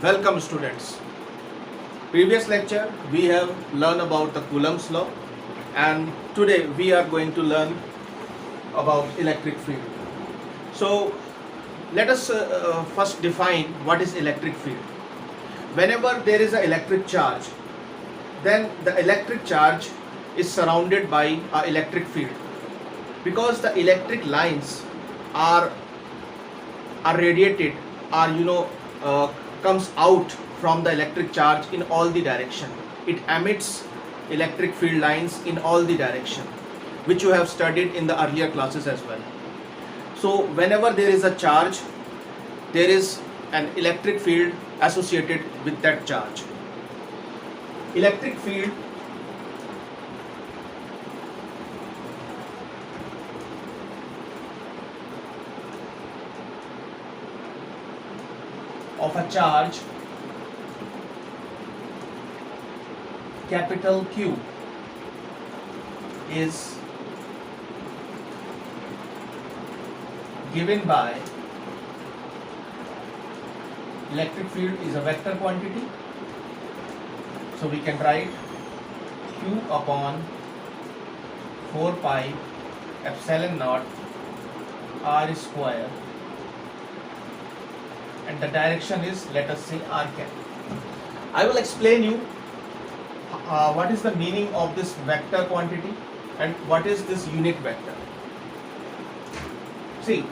Welcome students. Previous lecture we have learned about the Coulomb's law, and today we are going to learn about electric field. So let us first define what is electric field. Whenever there is an electric charge, then the electric charge is surrounded by an electric field, because the electric lines are radiated, comes out from the electric charge in all the direction. It emits electric field lines in all the direction, which you have studied in the earlier classes as well. So whenever there is a charge, there is an electric field associated with that charge. Electric field of a charge capital Q is given by electric field is a vector quantity, so we can write Q upon 4 pi epsilon naught R square, and the direction is, let us say, r cap. I will explain you what is the meaning of this vector quantity and what is this unit vector. See,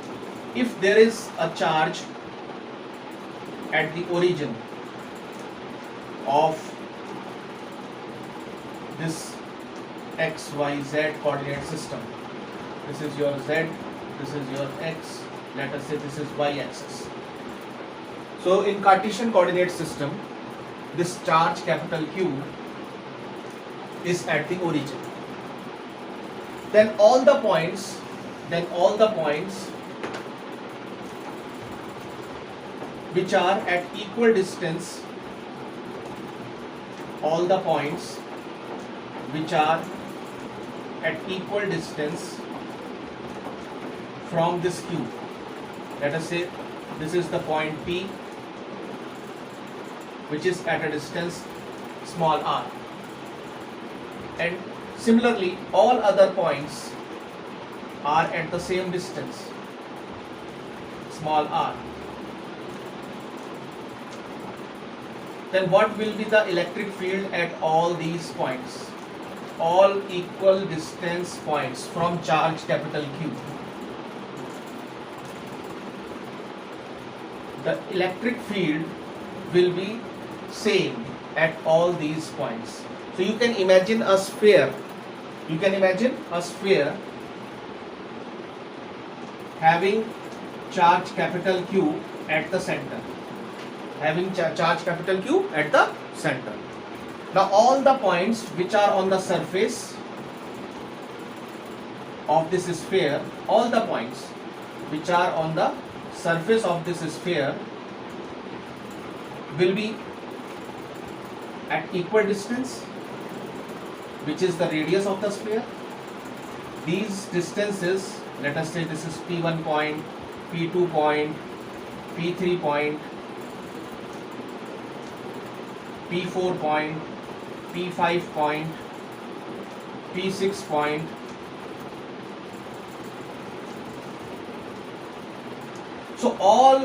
if there is a charge at the origin of this x, y, z coordinate system, this is your z, this is your x, let us say this is y axis. So in Cartesian coordinate system, this charge capital Q is at the origin. Then all the points which are at equal distance, all the points which are at equal distance from this Q, let us say this is the point P, which is at a distance small r, and similarly all other points are at the same distance small r. Then what will be the electric field at all these points? All equal distance points from charge capital Q. The electric field will be same at all these points. So you can imagine a sphere. You can imagine a sphere having charge capital Q at the center. Having charge capital Q at the center. Now all the points which are on the surface of this sphere, all the points which are on the surface of this sphere will be at equal distance, which is the radius of the sphere. These distances, let us say this is P1 point, P2 point, P3 point, P4 point, P5 point, P6 point. So all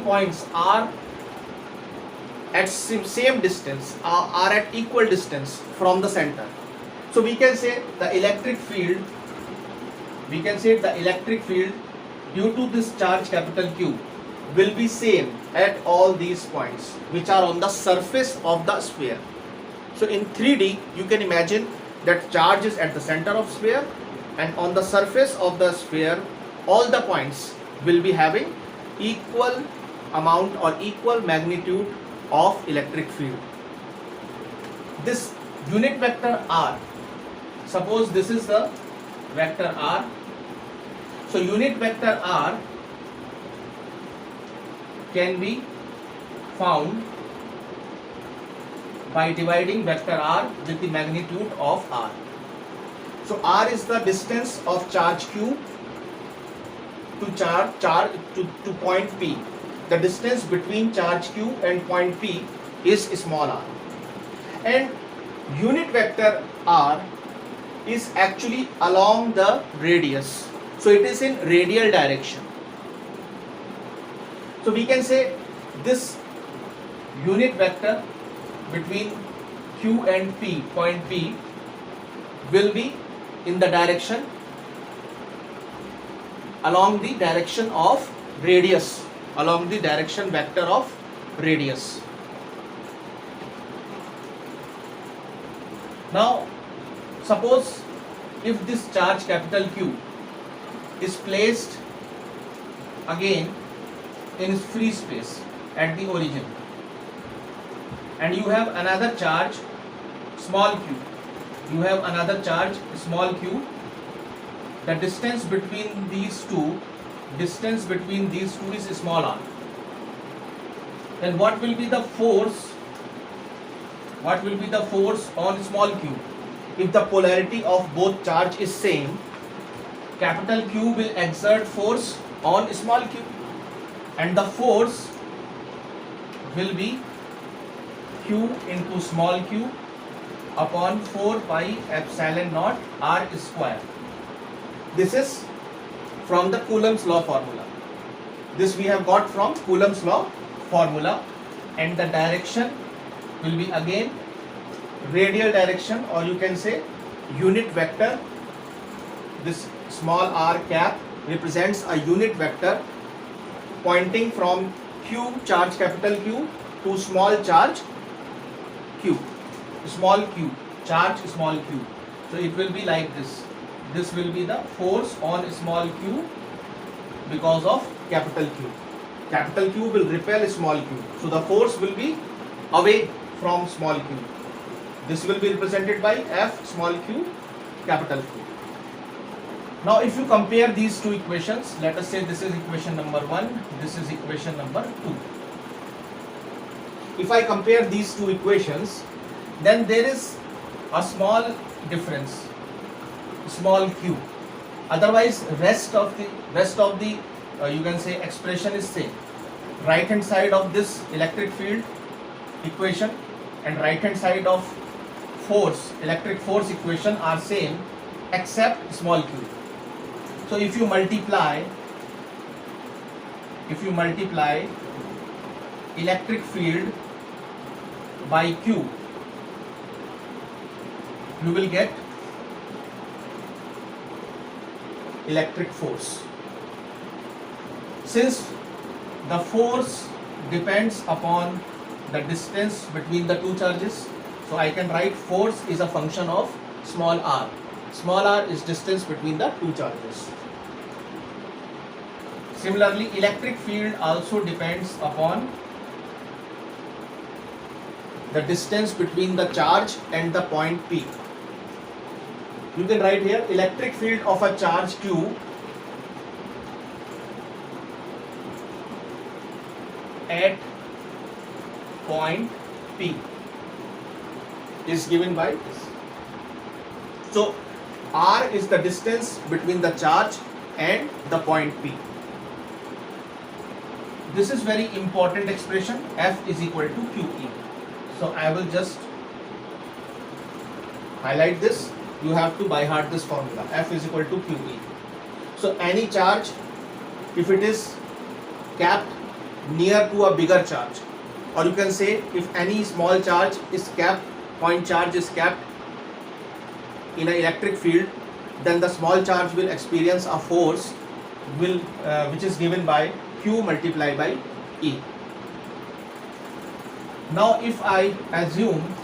points are at same distance, are at equal distance from the center. So we can say the electric field, due to this charge capital Q will be same at all these points which are on the surface of the sphere. So in 3D you can imagine that charge is at the center of sphere, and on the surface of the sphere all the points will be having equal amount or equal magnitude of electric field. This unit vector R, suppose this is the vector R. So unit vector R can be found by dividing vector R with the magnitude of R. So R is the distance of charge Q to point P. the distance between charge q and point P is small r, and unit vector r is actually along the radius, so it is in radial direction. So we can say this unit vector between q and P, point P, will be in the direction along the direction of radius, along the direction vector of radius. Now suppose if this charge capital Q is placed again in free space at the origin, and you have another charge small q, you have another charge small q, the distance between these two is small r, then what will be the force? What will be the force on small q? If the polarity of both charge is same, capital Q will exert force on small q, and the force will be q into small q upon 4 pi epsilon naught r square. This is from the Coulomb's law formula. This we have got from Coulomb's law formula, and the direction will be again radial direction, or you can say unit vector. This small r cap represents a unit vector pointing from q, charge capital Q, to small charge q, small q, charge small q. So it will be like this. This will be the force on small q because of capital Q. Capital Q will repel small q, so the force will be away from small q. This will be represented by F small q capital Q. Now if you compare these two equations, let us say this is equation number 1, this is equation number 2. If I compare these two equations, then there is a small difference, small q. Otherwise rest of the you can say expression is same. Right hand side of this electric field equation and right hand side of force, electric force equation are same except small q. So if you multiply electric field by q, you will get electric force. Since the force depends upon the distance between the two charges, so I can write force is a function of small r. Small r is distance between the two charges. Similarly, electric field also depends upon the distance between the charge and the point P. You can write here electric field of a charge Q at point P is given by this. So R is the distance between the charge and the point P. This is very important expression, F is equal to QE. So I will just highlight this. You have to by heart this formula, F is equal to QE. So any charge, if it is capped near to a bigger charge, or you can say if any small charge is capped, point charge is capped in an electric field, then the small charge will experience a force which is given by Q multiplied by E. Now if I assume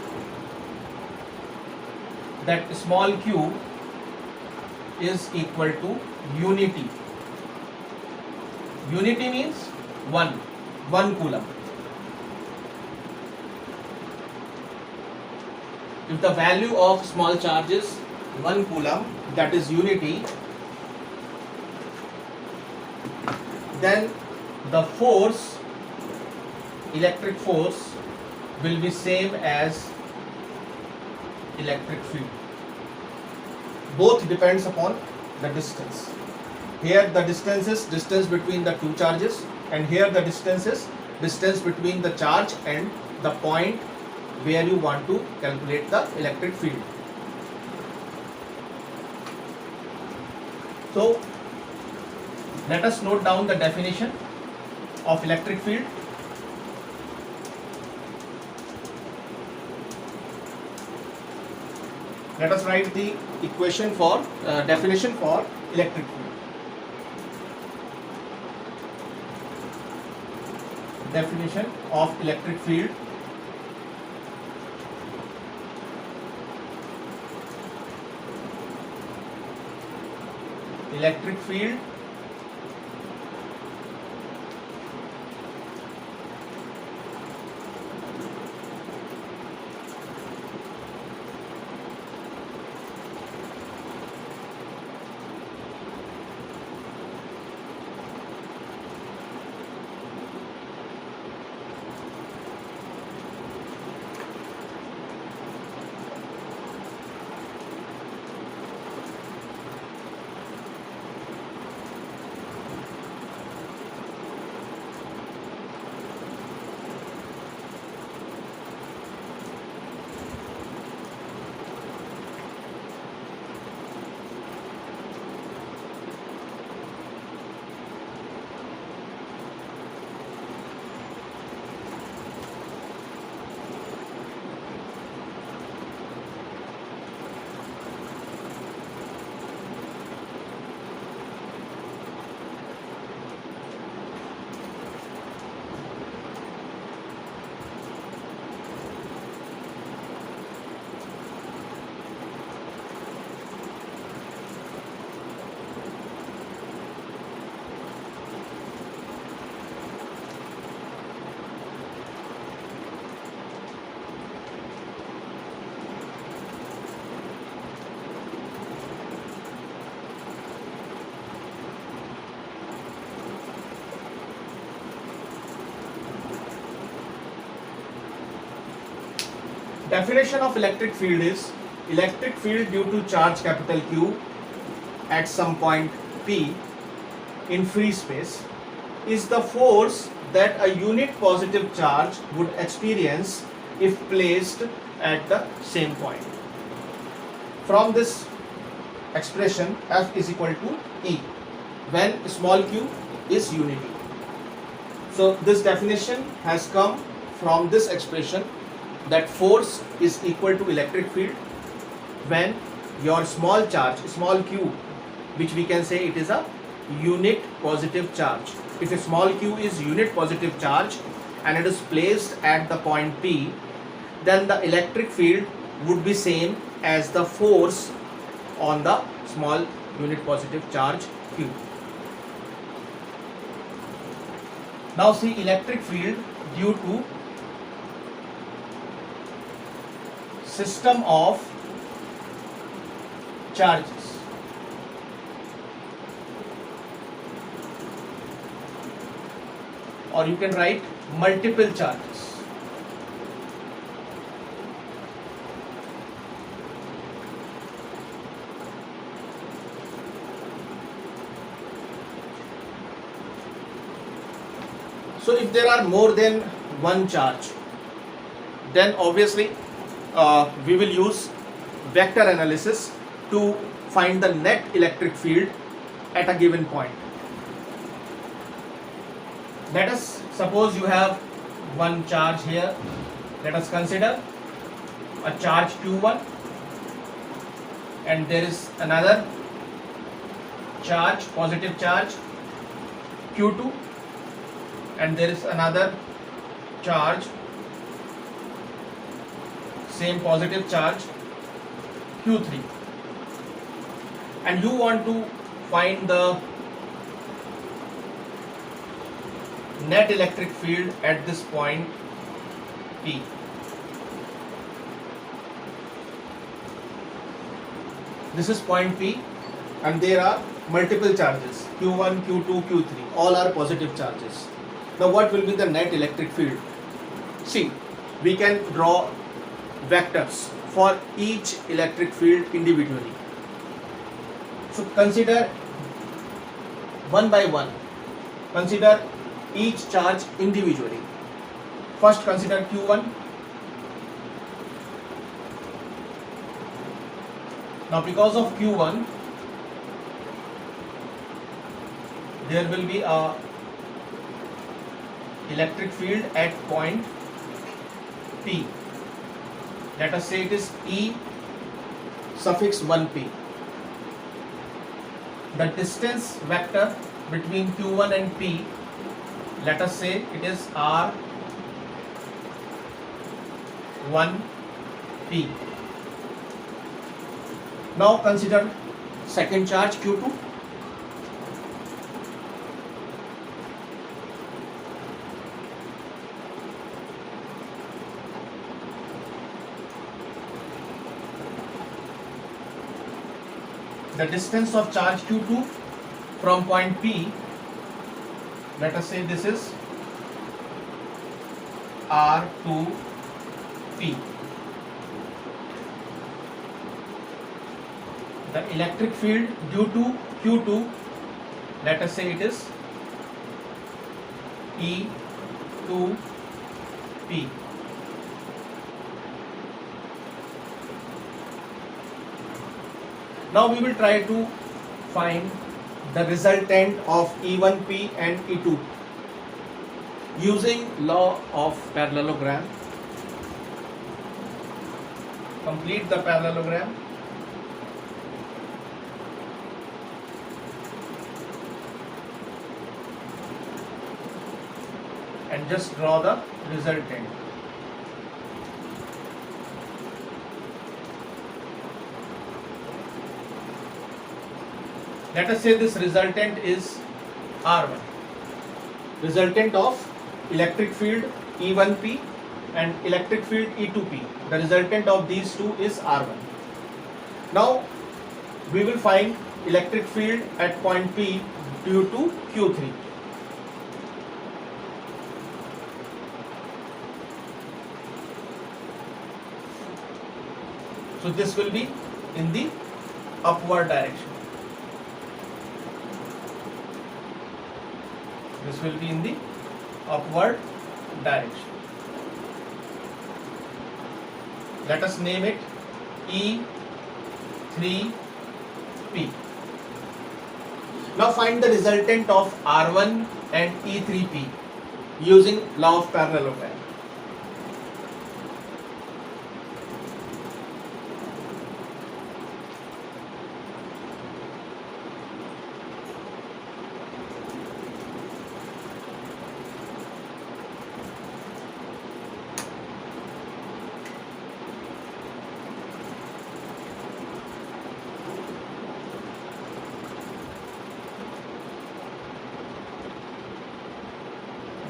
that small q is equal to unity. Unity means 1 coulomb. If the value of small charge is 1 coulomb, that is unity, then the force, electric force, will be same as electric field. Both depends upon the distance. Here the distance is distance between the two charges, and here the distance is distance between the charge and the point where you want to calculate the electric field. So let us note down the definition of electric field. Let us write the equation for definition for electric field. Definition of electric field. Electric field Definition of electric field is electric field due to charge capital Q at some point P in free space is the force that a unit positive charge would experience if placed at the same point. From this expression, F is equal to E when small q is unity. So this definition has come from this expression that force is equal to electric field when your small charge, small q, which we can say it is a unit positive charge. If a small q is unit positive charge and it is placed at the point P, then the electric field would be same as the force on the small unit positive charge Q. Now see electric field due to system of charges. Or you can write multiple charges. So if there are more than one charge, then obviously we will use vector analysis to find the net electric field at a given point. Let us suppose you have one charge here. Let us consider a charge Q1 and there is another charge, positive charge Q2, and there is another charge, same positive charge Q3, and you want to find the net electric field at this point P. This is point P and there are multiple charges Q1, Q2, Q3, all are positive charges. Now what will be the net electric field? See, we can draw vectors for each electric field individually. So consider one by one. Consider each charge individually. First consider Q1. Now because of Q1, there will be a electric field at point P. Let us say it is E suffix 1P. The distance vector between Q1 and P, let us say it is R1P. Now consider second charge Q2. The distance of charge Q2 from point P, let us say this is R2P. The electric field due to Q2, let us say it is E2P. Now we will try to find the resultant of E1P and E2 using law of parallelogram. Complete the parallelogram. And just draw the resultant. Let us say this resultant is R1. Resultant of electric field E1P and electric field E2P. The resultant of these two is R1. Now we will find electric field at point P due to Q3. So this will be in the upward direction. This will be in the upward direction. Let us name it E3P. Now find the resultant of R1 and E3P using law of parallelogram.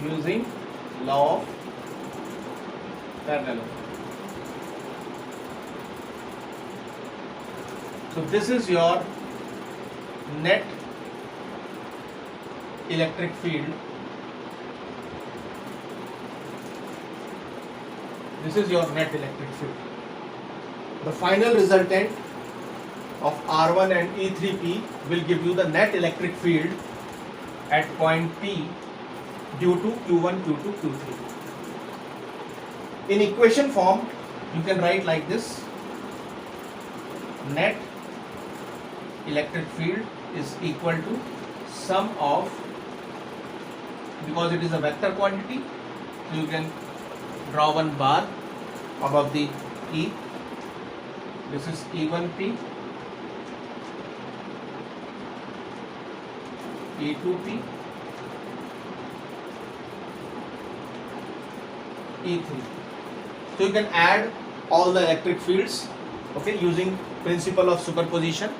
Using law of parallelogram. So this is your net electric field. This is your net electric field. The final resultant of R1 and E3P will give you the net electric field at point P due to Q1, Q2, Q3. In equation form, you can write like this: net electric field is equal to sum of, because it is a vector quantity, so you can draw one bar above the E. This is E1P, E2P, E3. So you can add all the electric fields, okay, using principle of superposition,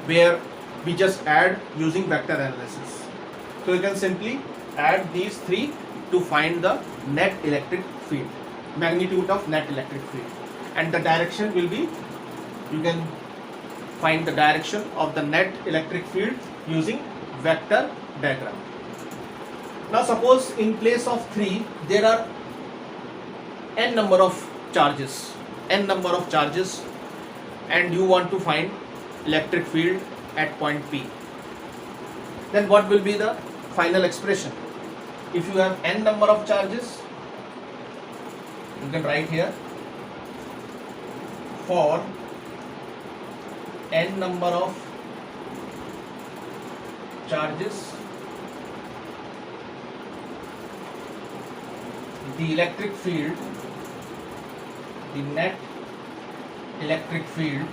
where we just add using vector analysis. So you can simply add these three to find the net electric field, magnitude of net electric field, and the direction will be, you can find the direction of the net electric field using vector diagram. Now suppose in place of 3 there are n number of charges, and you want to find electric field at point P. Then what will be the final expression? if you have n number of charges, you can write here for n number of charges, the electric field, the net electric field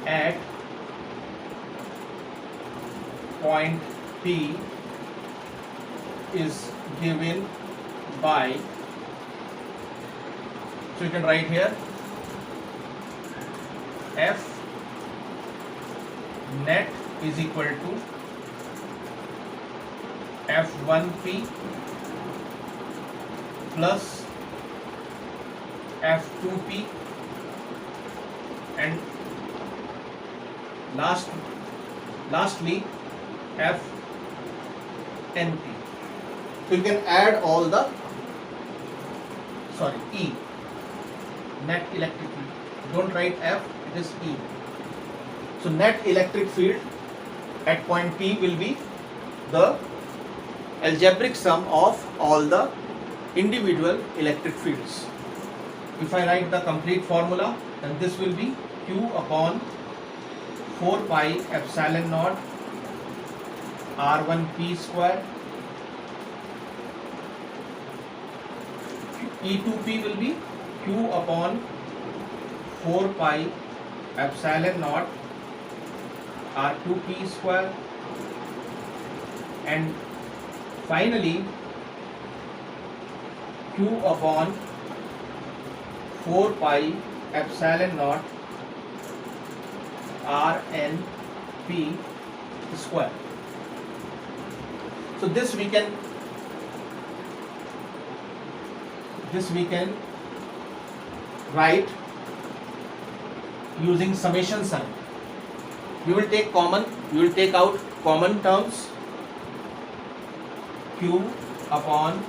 at point P is given by, so you can write here F net is equal to F1P plus F2P and lastly Fnp. So you can add all the E, net electric field. Don't write F, it is E. So net electric field at point P will be the algebraic sum of all the individual electric fields. If I write the complete formula, then this will be Q upon 4 pi epsilon naught R1P square. E2P will be Q upon 4 pi epsilon naught R2P square, and finally Q upon 4 pi epsilon naught Rnp square. So this we can write using summation sign. You will take out common terms, Q upon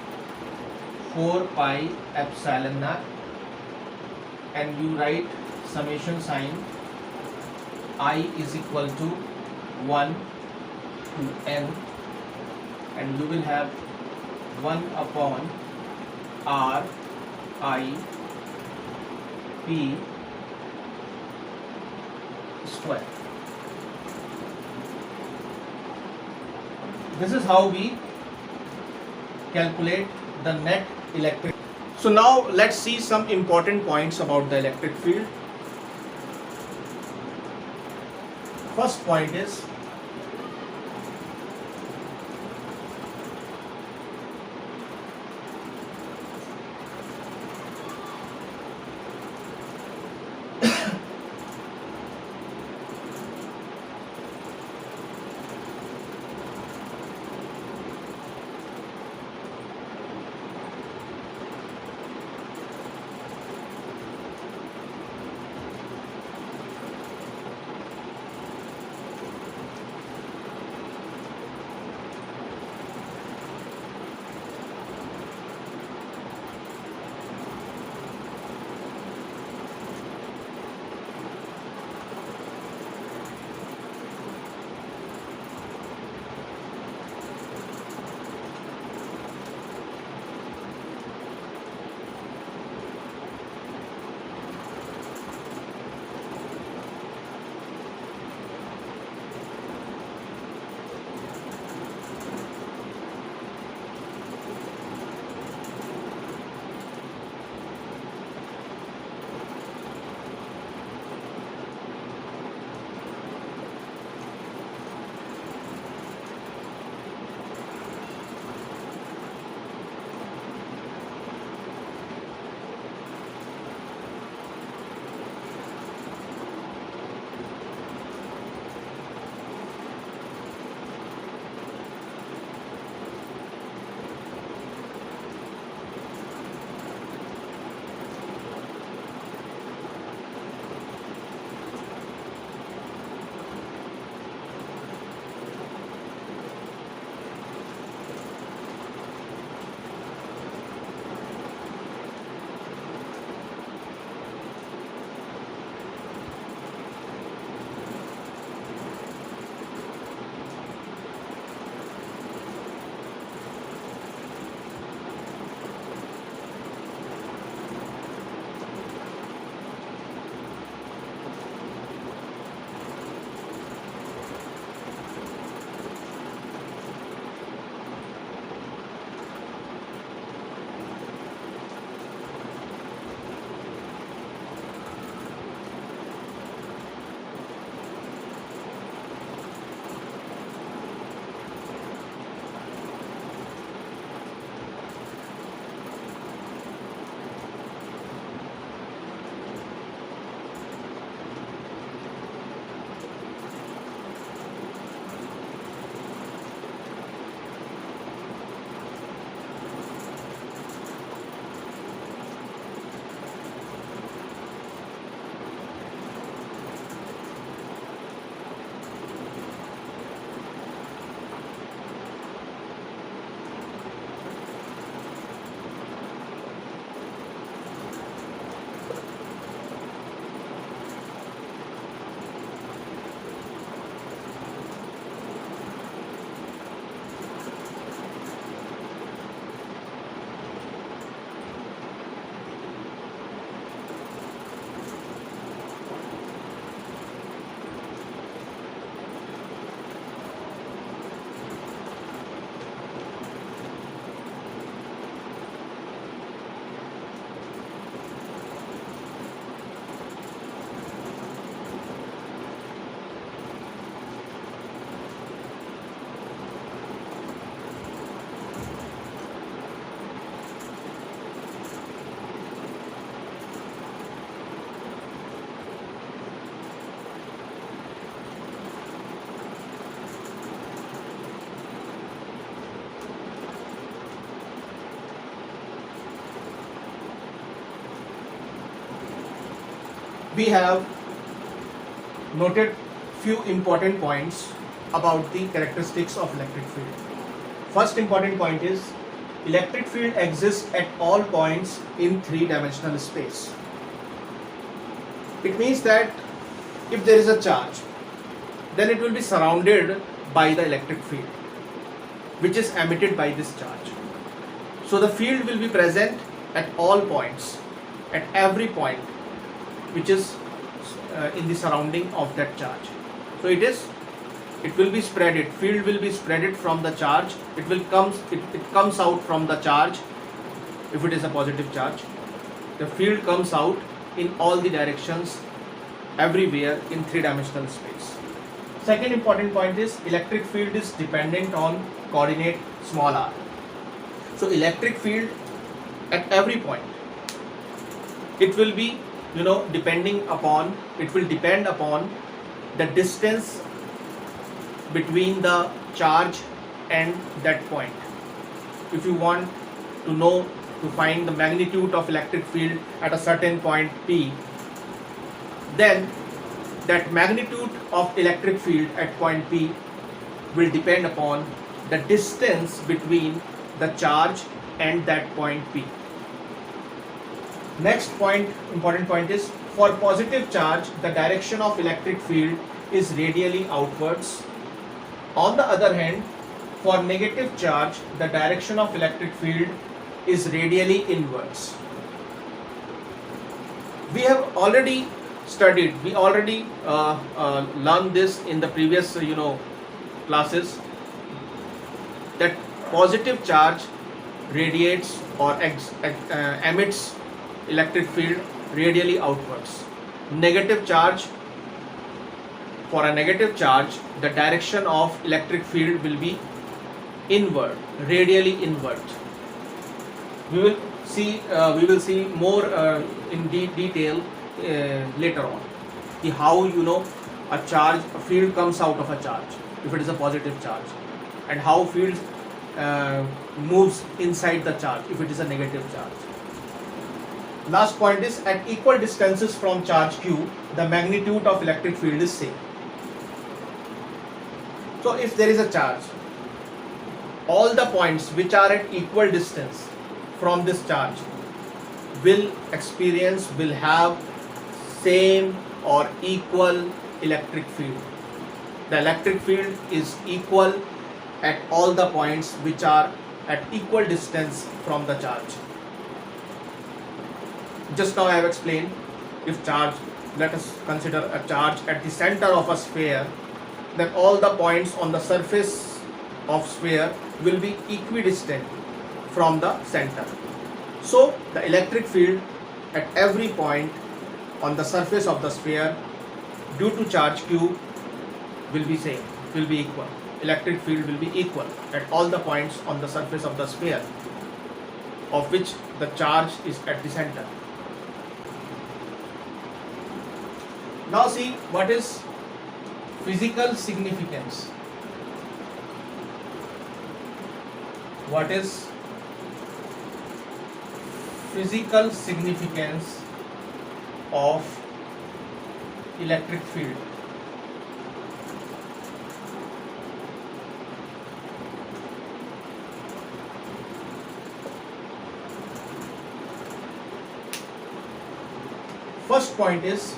4 pi epsilon naught, and you write summation sign I is equal to 1 to n, and you will have 1 upon R I P square. This is how we calculate the net electric. So now let's see some important points about the electric field. First point is we have noted few important points about the characteristics of electric field. First important point is electric field exists at all points in three-dimensional space. It means that if there is a charge, then it will be surrounded by the electric field which is emitted by this charge. So the field will be present at all points, at every point which is in the surrounding of that charge. So it will be spreaded, field will be spreaded from the charge, it comes out from the charge. If it is a positive charge, the field comes out in all the directions, everywhere in three-dimensional space. Second important point is electric field is dependent on coordinate small r. So electric field at every point, it will be depend upon the distance between the charge and that point. If you want to find the magnitude of electric field at a certain point P, then that magnitude of electric field at point P will depend upon the distance between the charge and that point P. Next important point is, for positive charge, the direction of electric field is radially outwards. On the other hand, for negative charge, the direction of electric field is radially inwards. We have already studied, we already learned this in the previous classes, that positive charge radiates or emits electric field radially outwards. Negative charge, for a negative charge, the direction of electric field will be inward, radially inward. We will see more in detail later on, how a field comes out of a charge if it is a positive charge, and how field moves inside the charge if it is a negative charge. Last point is, at equal distances from charge Q, the magnitude of electric field is same. So if there is a charge, all the points which are at equal distance from this charge will have same or equal electric field. The electric field is equal at all the points which are at equal distance from the charge. Just now I have explained, if charge, let us consider a charge at the center of a sphere, then all the points on the surface of sphere will be equidistant from the center. So the electric field at every point on the surface of the sphere due to charge Q will be same, will be equal. Electric field will be equal at all the points on the surface of the sphere of which the charge is at the center. Now see what is physical significance. What is physical significance of electric field? First point is,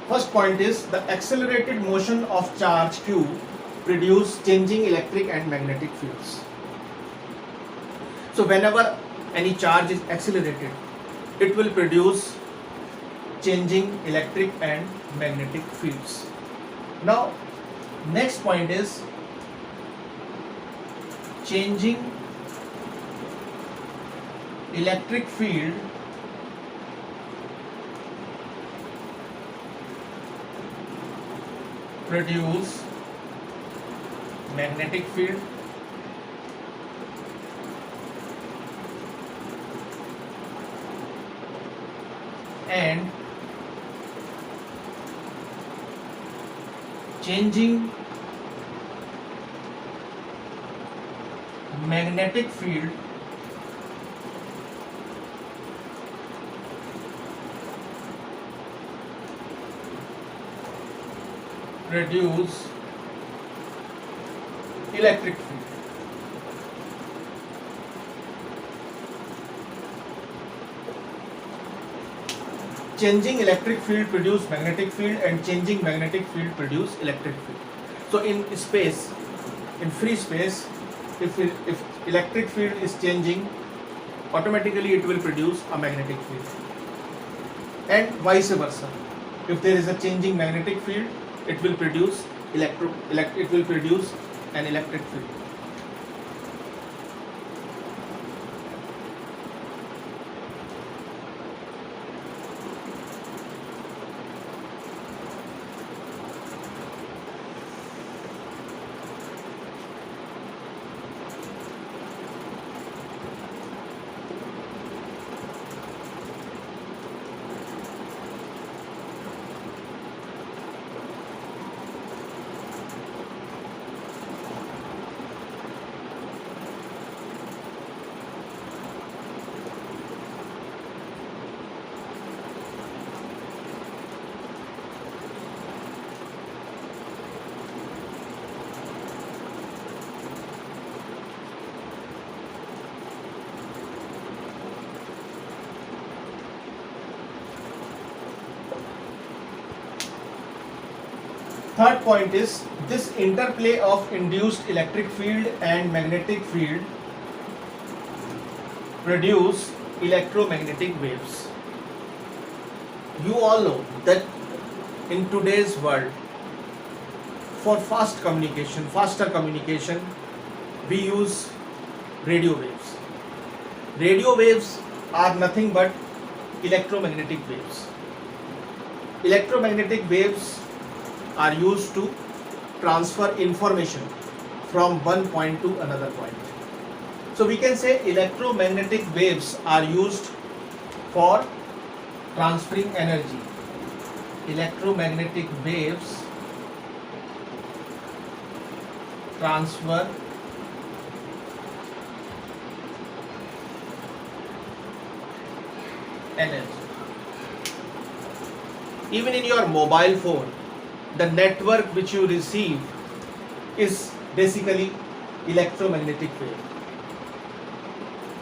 First point is the accelerated motion of charge q produce changing electric and magnetic fields. So whenever any charge is accelerated, it will produce changing electric and magnetic fields. Now next point is changing electric field produce magnetic field and changing magnetic field produce electric field. Changing electric field produce magnetic field and changing magnetic field produce electric field. So in space, in free space, if electric field is changing, automatically it will produce a magnetic field, and vice versa. If there is a changing magnetic field, it will produce it will produce an electric field. Third point is this interplay of induced electric field and magnetic field produce electromagnetic waves. You all know that in today's world, for faster communication, we use radio waves. Radio waves are nothing but electromagnetic waves. Electromagnetic waves are used to transfer information from one point to another point. So we can say electromagnetic waves are used for transferring energy. Electromagnetic waves transfer energy. Even in your mobile phone, the network which you receive is basically electromagnetic wave,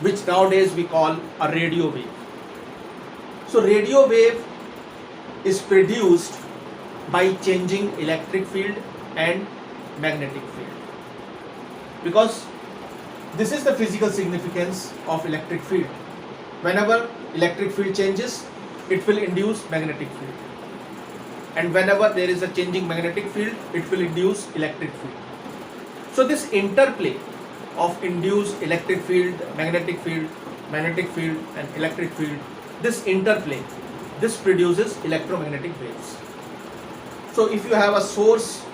which nowadays we call a radio wave. So radio wave is produced by changing electric field and magnetic field, because this is the physical significance of electric field. Whenever electric field changes, it will induce magnetic field, and whenever there is a changing magnetic field, it will induce electric field. So this interplay of induced electric field, magnetic field and electric field, this interplay, this produces electromagnetic waves. So if you have a source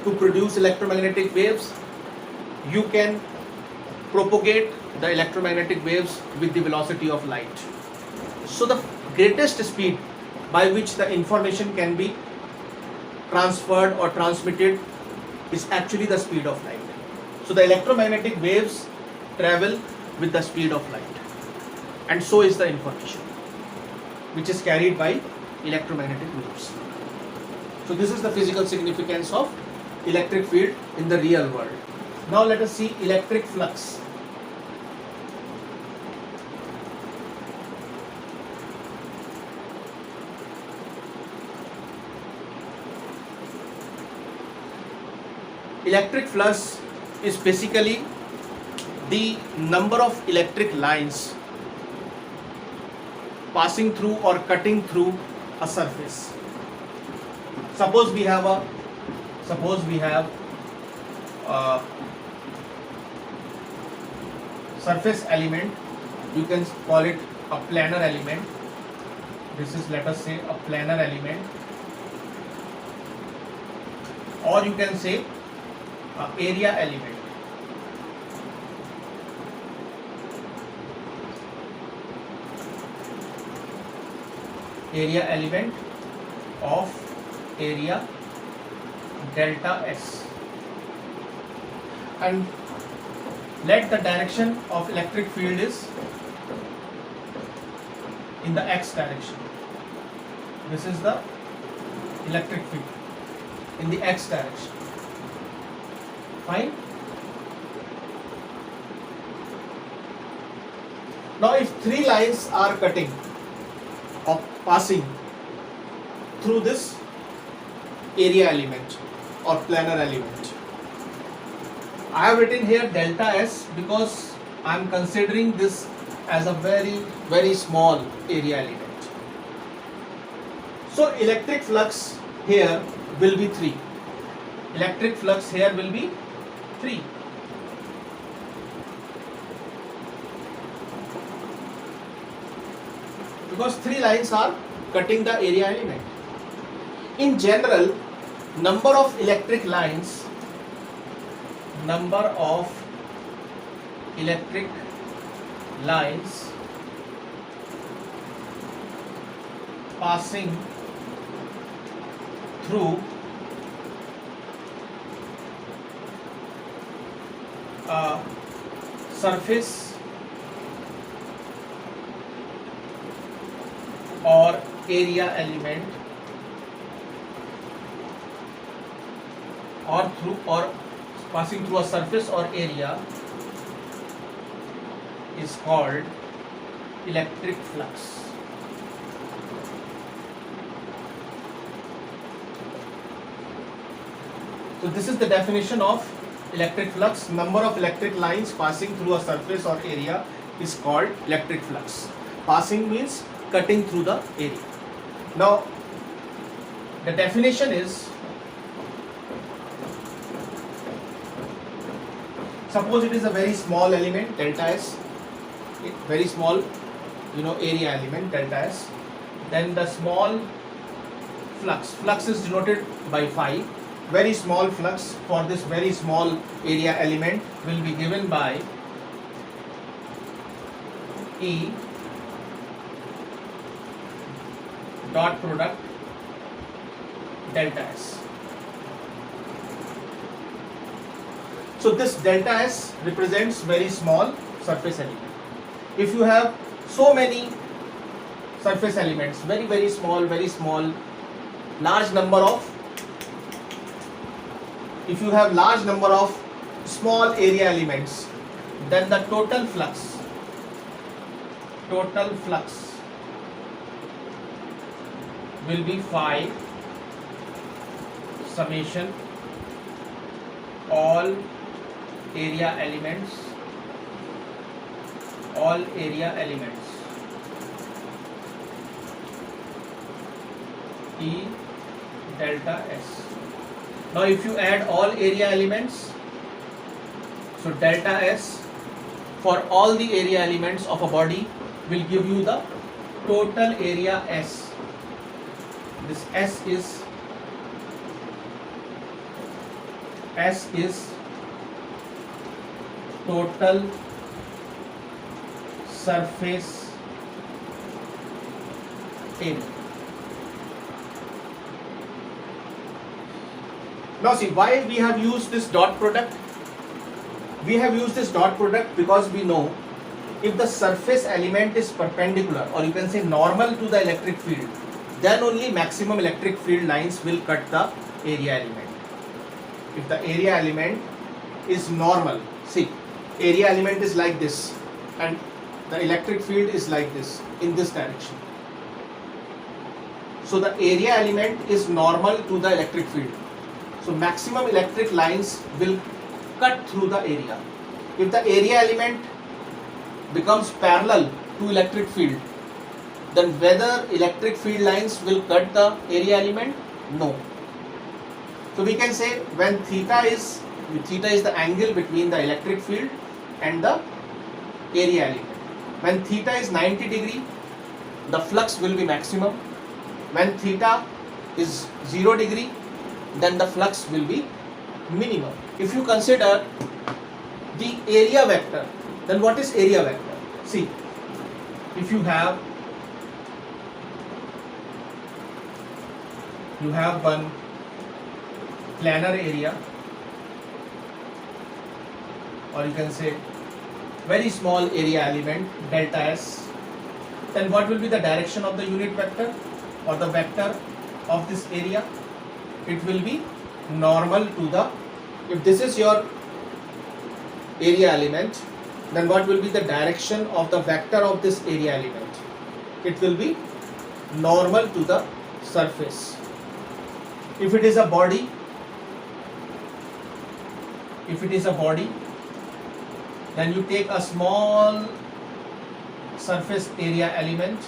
to produce electromagnetic waves, you can propagate the electromagnetic waves with the velocity of light. So the greatest speed by which the information can be transferred or transmitted is actually the speed of light. So the electromagnetic waves travel with the speed of light, and so is the information which is carried by electromagnetic waves. So this is the physical significance of electric field in the real world. Now let us see electric flux. electric flux is basically the number of electric lines passing through or cutting through a surface. Suppose we have a surface element. You can call it a planar element. This is, let us say, a planar element, or you can say area element. Area element of area delta S, and let the direction of electric field is in the x direction. This is the electric field in the x direction. Fine. Now if three lines are cutting or passing through this area element or planar element, I have written here delta S because I am considering this as a very small area element. So electric flux here will be 3. Electric flux here will be 3. Because 3 lines are cutting the area element. In general, number of electric lines passing through a surface or area element or passing through a surface or area is called electric flux. So this is the definition of electric flux. Number of electric lines passing through a surface or area is called electric flux. Passing means cutting through the area. Now the definition is, suppose it is a very small element delta S, very small area element delta S, then the small flux is denoted by phi. Very small flux for this very small area element will be given by E dot product delta S. So this delta S represents very small surface element. If you have so many surface elements, very small, large number of, if you have large number of small area elements, then the total flux will be phi summation all area elements E delta S. Now if you add all area elements, so delta S for all the area elements of a body will give you the total area S. This S is total surface area. Now see, why we have used this dot product? We have used this dot product because we know if the surface element is perpendicular, or you can say normal to the electric field, then only maximum electric field lines will cut the area element. If the area element is normal, see, area element is like this and the electric field is like this in this direction. So the area element is normal to the electric field. So maximum electric lines will cut through the area. If the area element becomes parallel to electric field, then whether electric field lines will cut the area element? No. So we can say when theta is the angle between the electric field and the area element. When theta is 90 degree, the flux will be maximum. When theta is 0 degree, then the flux will be minimum. If you consider the area vector, then what is area vector? See, if you have one planar area, or you can say very small area element delta S, then what will be the direction of the unit vector or the vector of this area? It will be normal to the, if this is your area element, then what will be the direction of the vector of this area element? It will be normal to the surface. If it is a body, then you take a small surface area element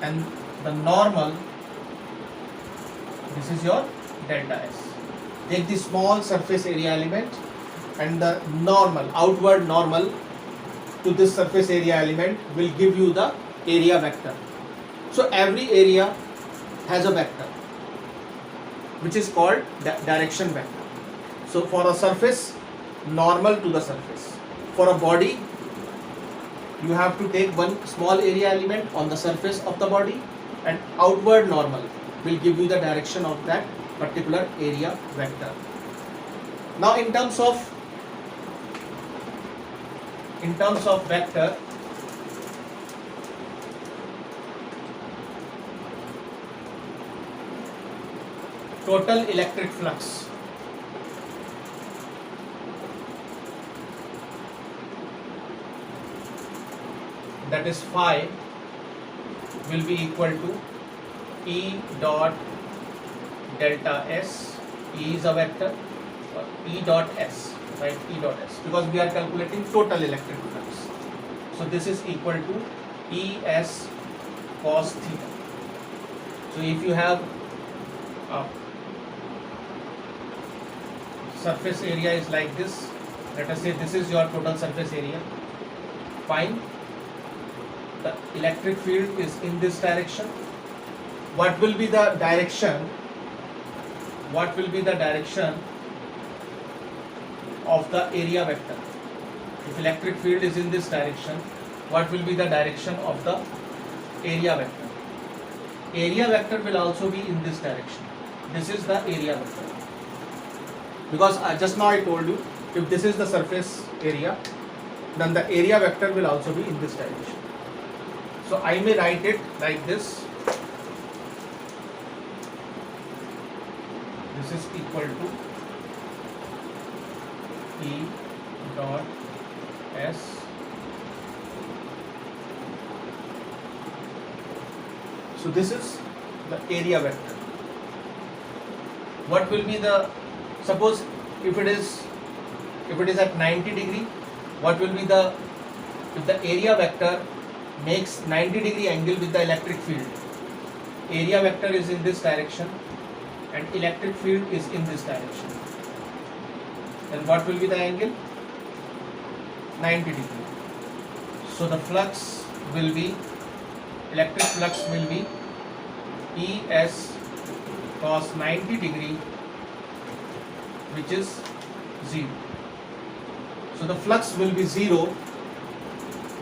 and the normal, this is your delta S. Take the small surface area element and the normal, outward normal to this surface area element will give you the area vector. So every area has a vector which is called direction vector. So for a surface, normal to the surface. For a body, you have to take one small area element on the surface of the body and outward normal will give you the direction of that particular area vector. Now in terms of vector, total electric flux, that is phi, will be equal to E dot delta S. E is a vector, E dot S, right? E dot S, because we are calculating total electric flux. So this is equal to E S cos theta. So if you have surface area is like this, let us say this is your total surface area, fine. The electric field is in this direction. What will be the direction? What will be the direction of the area vector? If electric field is in this direction, what will be the direction of the area vector? Area vector will also be in this direction. This is the area vector. Because just now I told you, if this is the surface area, then the area vector will also be in this direction. So I may write it like this. This is equal to E dot S so this is the area vector. What will be the, suppose if it is at 90 degree, what will be the, if the area vector makes 90 degree angle with the electric field, area vector is in this direction and electric field is in this direction, then what will be the angle? 90 degree. So the flux will be, electric flux will be Es cos 90 degree, which is 0. So the flux will be 0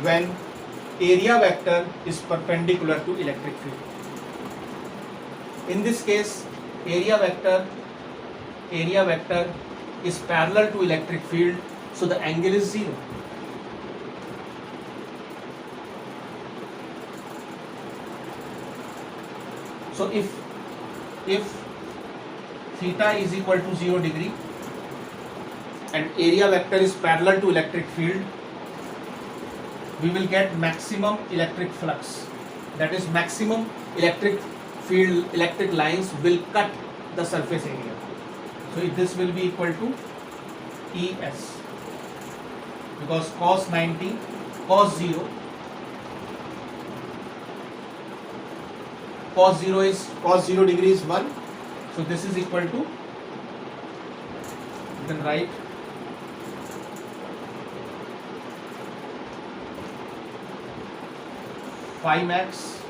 when area vector is perpendicular to electric field. In this case, area vector is parallel to electric field, so the angle is 0. So if theta is equal to 0 degree and area vector is parallel to electric field, we will get maximum electric flux. That is, maximum electric field, electric lines will cut the surface area. So this will be equal to ES, because cos 90, cos 0 degree is 1. So this is equal to, you can write phi max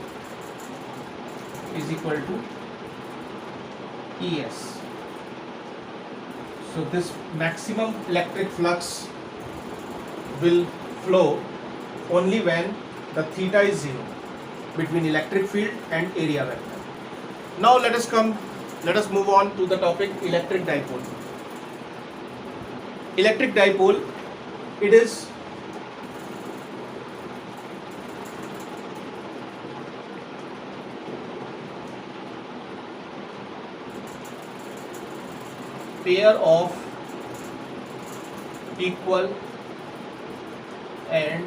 is equal to ES. So this maximum electric flux will flow only when the theta is 0 between electric field and area vector. Now let us move on to the topic electric dipole. Electric dipole, it is pair of equal and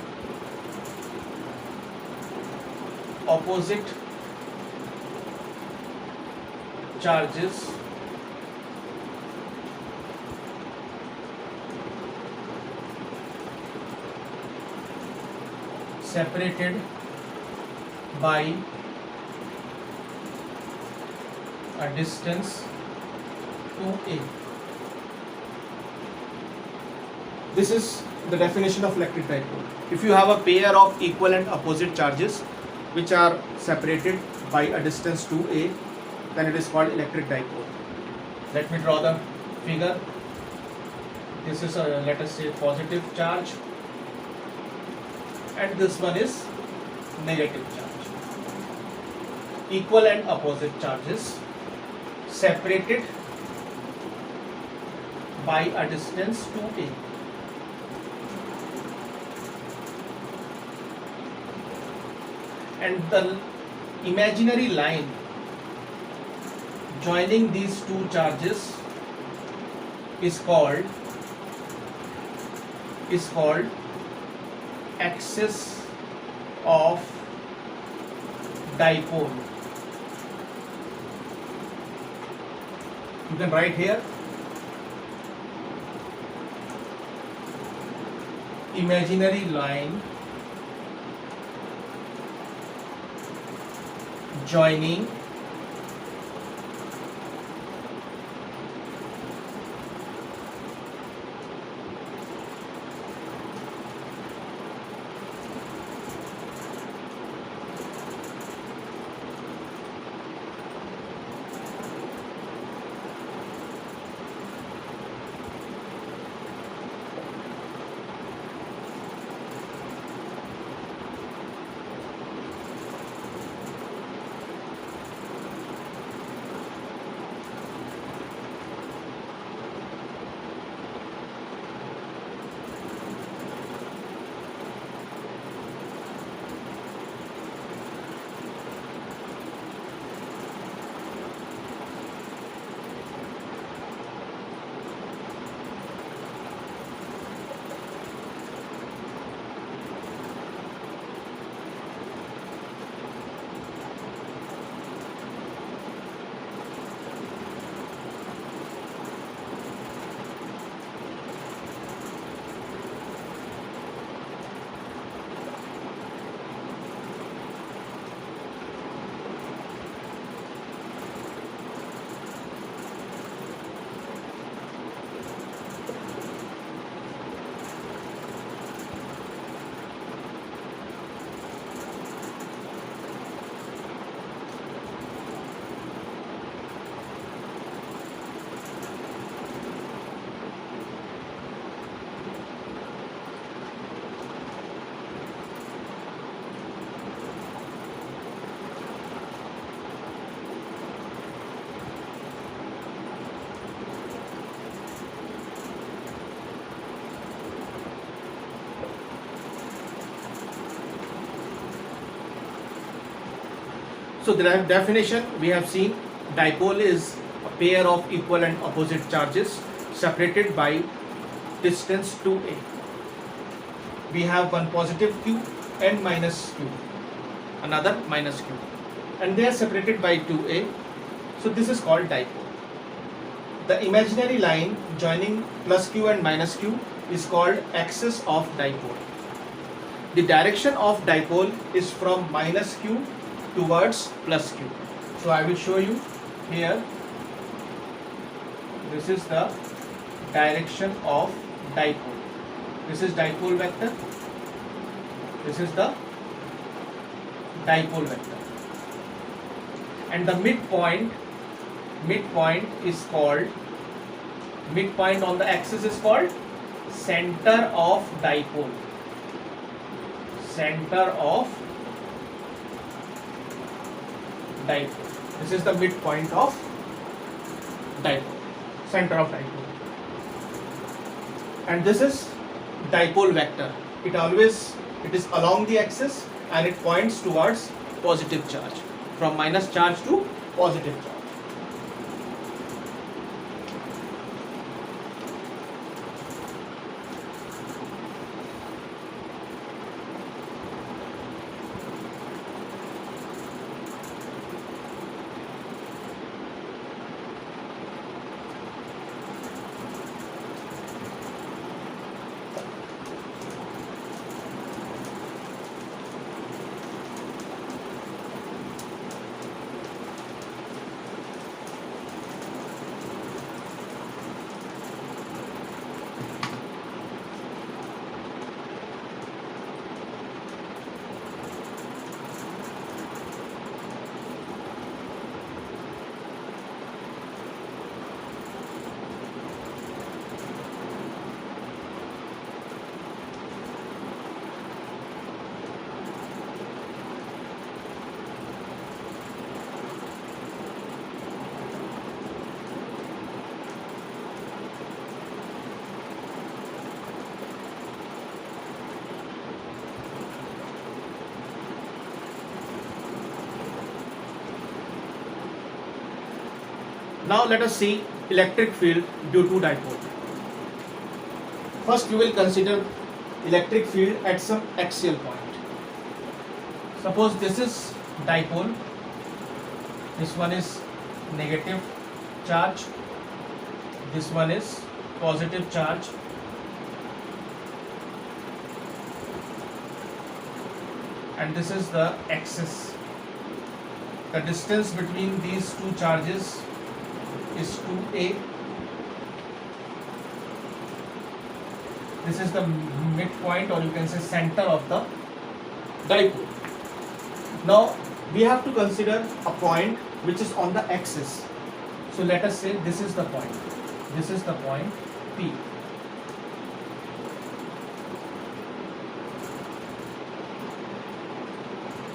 opposite charges separated by a distance 2a. This is the definition of electric dipole. If you have a pair of equal and opposite charges which are separated by a distance 2a, then it is called electric dipole. Let me draw the figure. This is a, let us say, positive charge, and this one is negative charge. Equal and opposite charges separated by a distance 2a. And the imaginary line joining these two charges is called axis of dipole. You can write here imaginary line joining So the definition we have seen, dipole is a pair of equal and opposite charges separated by distance 2a. We have one positive q and minus q, another minus q, and they are separated by 2a. So this is called dipole. The imaginary line joining plus q and minus q is called axis of dipole. The direction of dipole is from minus q towards plus q. So I will show you here. This is the direction of dipole. This is dipole vector. This is the dipole vector. And the midpoint is called, midpoint on the axis is called center of dipole. Center of dipole. This is the midpoint of dipole. Center of dipole. And this is dipole vector. It is along the axis and it points towards positive charge, from minus charge to positive charge. Now let us see electric field due to dipole. First we will consider electric field at some axial point. Suppose this is dipole, this one is negative charge, this one is positive charge, and this is the axis. The distance between these two charges is 2a. This is the midpoint, or you can say center of the dipole. Now we have to consider a point which is on the axis. So let us say this is the point. This is the point P.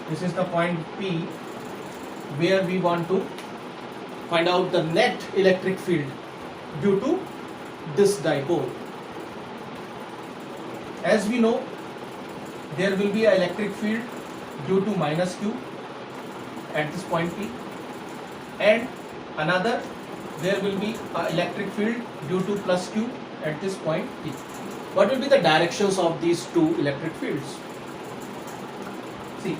This is the point P where we want to find out the net electric field due to this dipole. As we know, there will be an electric field due to minus q at this point P, and another there will be an electric field due to plus q at this point P. What will be the directions of these two electric fields? See,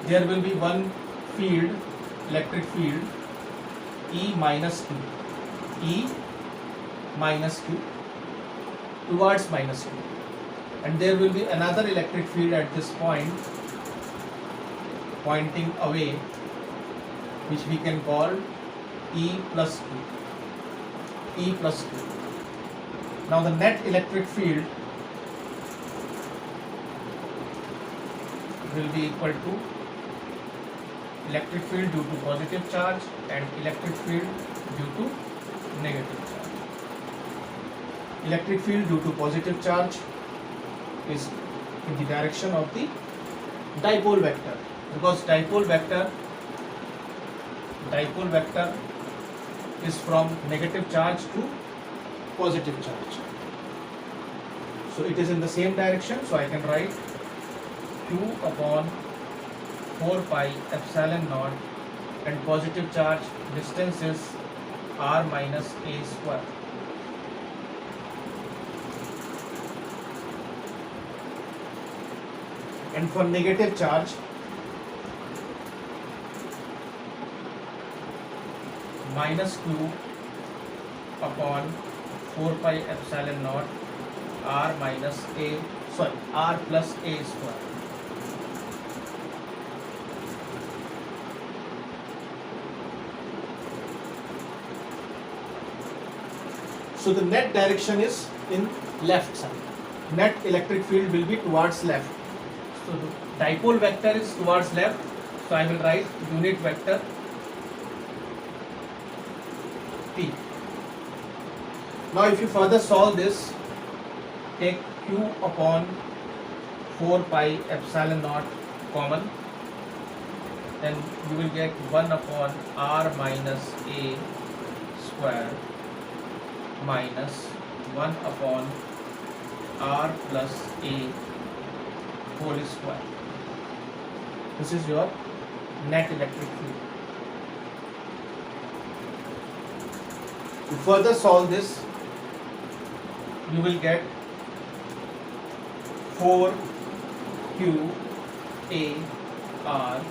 there will be one field, electric field E minus Q, E minus Q towards minus Q, and there will be another electric field at this point pointing away, which we can call E plus Q, E plus Q. Now the net electric field will be equal to electric field due to positive charge and electric field due to negative charge. Electric field due to positive charge is in the direction of the dipole vector, because dipole vector is from negative charge to positive charge. So it is in the same direction, so I can write Q upon 4 pi epsilon naught, and positive charge distance is r minus a square. And for negative charge, minus q upon 4 pi epsilon naught r minus a, sorry, r plus a square. So the net direction is in left side. Net electric field will be towards left. So the dipole vector is towards left. So I will write unit vector P. Now if you further solve this, take q upon 4 pi epsilon naught common, then you will get 1 upon r minus a square minus 1 upon r plus a whole square. This is your net electric field. To further solve this, you will get 4q a r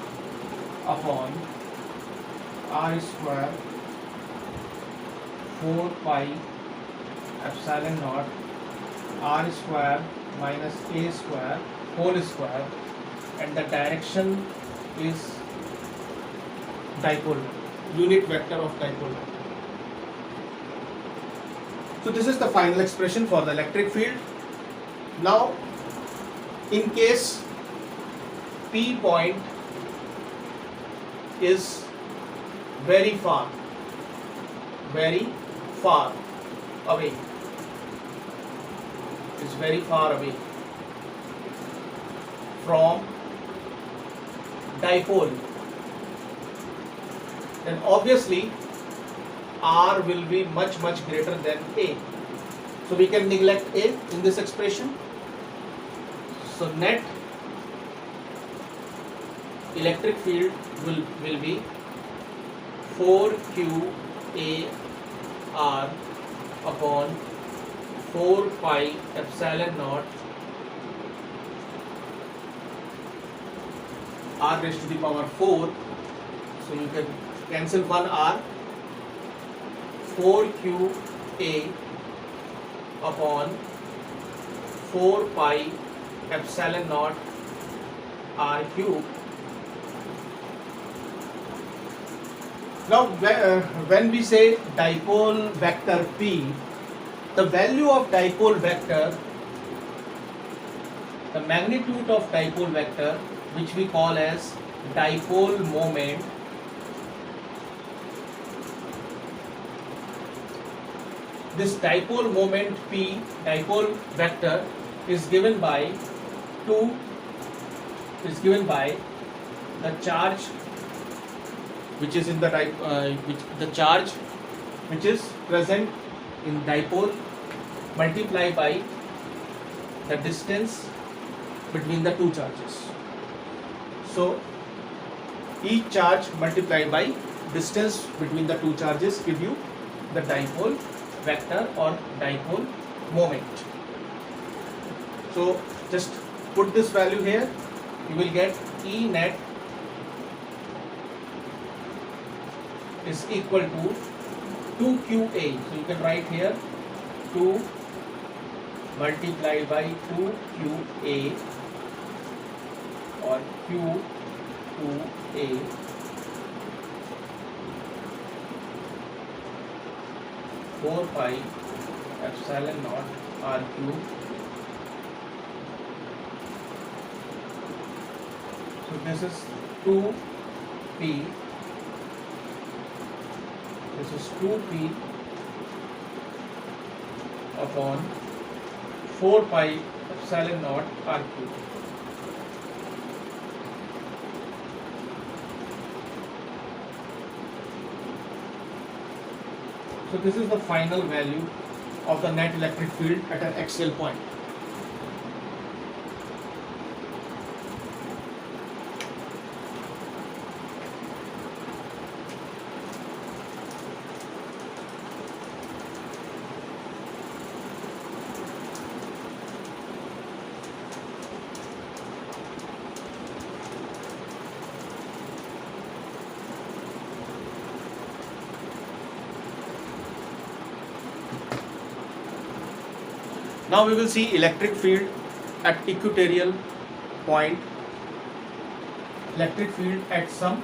upon r square 4 pi epsilon naught r square minus a square whole square, and the direction is dipole, unit vector of dipole. So this is the final expression for the electric field. Now in case P point is very far away, is very far away from dipole, then obviously R will be much greater than A. So we can neglect A in this expression. So net electric field will be 4q A R upon 4 pi epsilon naught r raised to the power 4. So you can cancel one r. 4q A upon 4 pi epsilon naught r cube. Now when we say dipole vector P, the value of dipole vector, the magnitude of dipole vector, which we call as dipole moment, this dipole moment P, dipole vector, is given by the charge which is in the charge which is present in dipole multiplied by the distance between the two charges. So each charge multiplied by distance between the two charges give you the dipole vector or dipole moment. So just put this value here, you will get E net is equal to 2QA. So you can write here 2 multiplied by 2QA or Q2A four pi epsilon naught R cube. So this is 2P. This is 2P upon 4 pi epsilon naught R cube. So this is the final value of the net electric field at an axial point. Now we will see electric field at equatorial point, electric field at some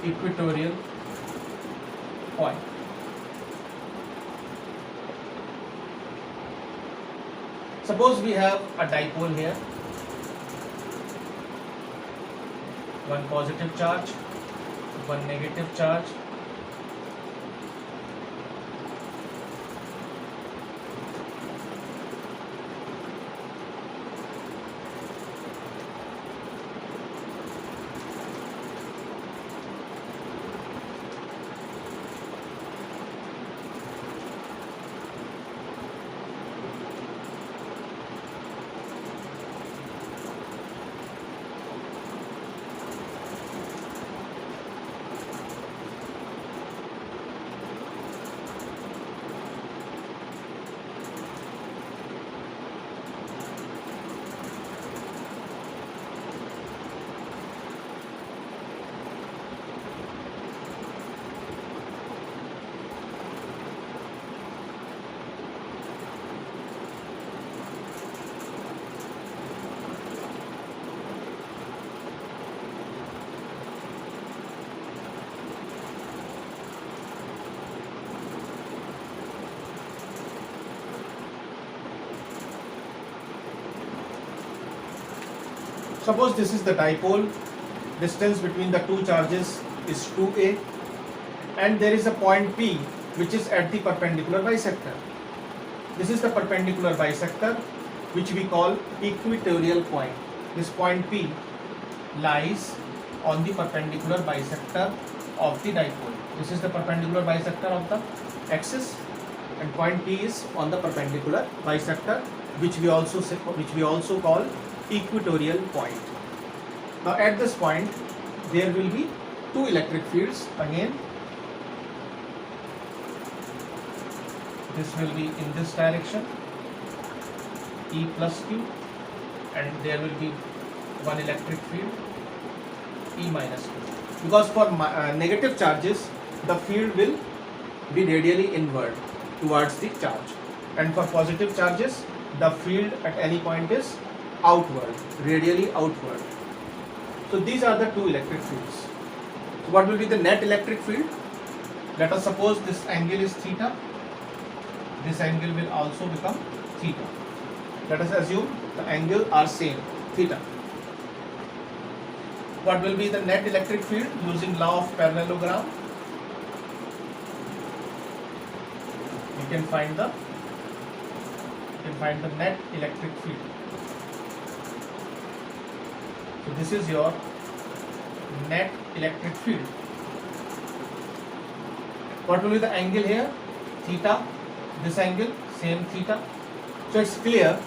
equatorial point. Suppose we have a dipole here, one positive charge, one negative charge. Suppose this is the dipole, distance between the two charges is 2a, and there is a point P which is at the perpendicular bisector. This is the perpendicular bisector which we call equatorial point. This point P lies on the perpendicular bisector of the dipole. This is the perpendicular bisector of the axis, and point P is on the perpendicular bisector, which we also call equatorial point. Now at this point there will be two electric fields again. This will be in this direction, E plus Q, and there will be one electric field, E minus Q. Because for negative charges the field will be radially inward towards the charge, and for positive charges the field at any point is outward, radially outward. So these are the two electric fields. So what will be the net electric field? Let us suppose this angle is theta. This angle will also become theta. Let us assume the angle are same, theta. What will be the net electric field using law of parallelogram? You can find the net electric field. So this is your net electric field. What will be the angle here? Theta. This angle, same theta. So it's clear,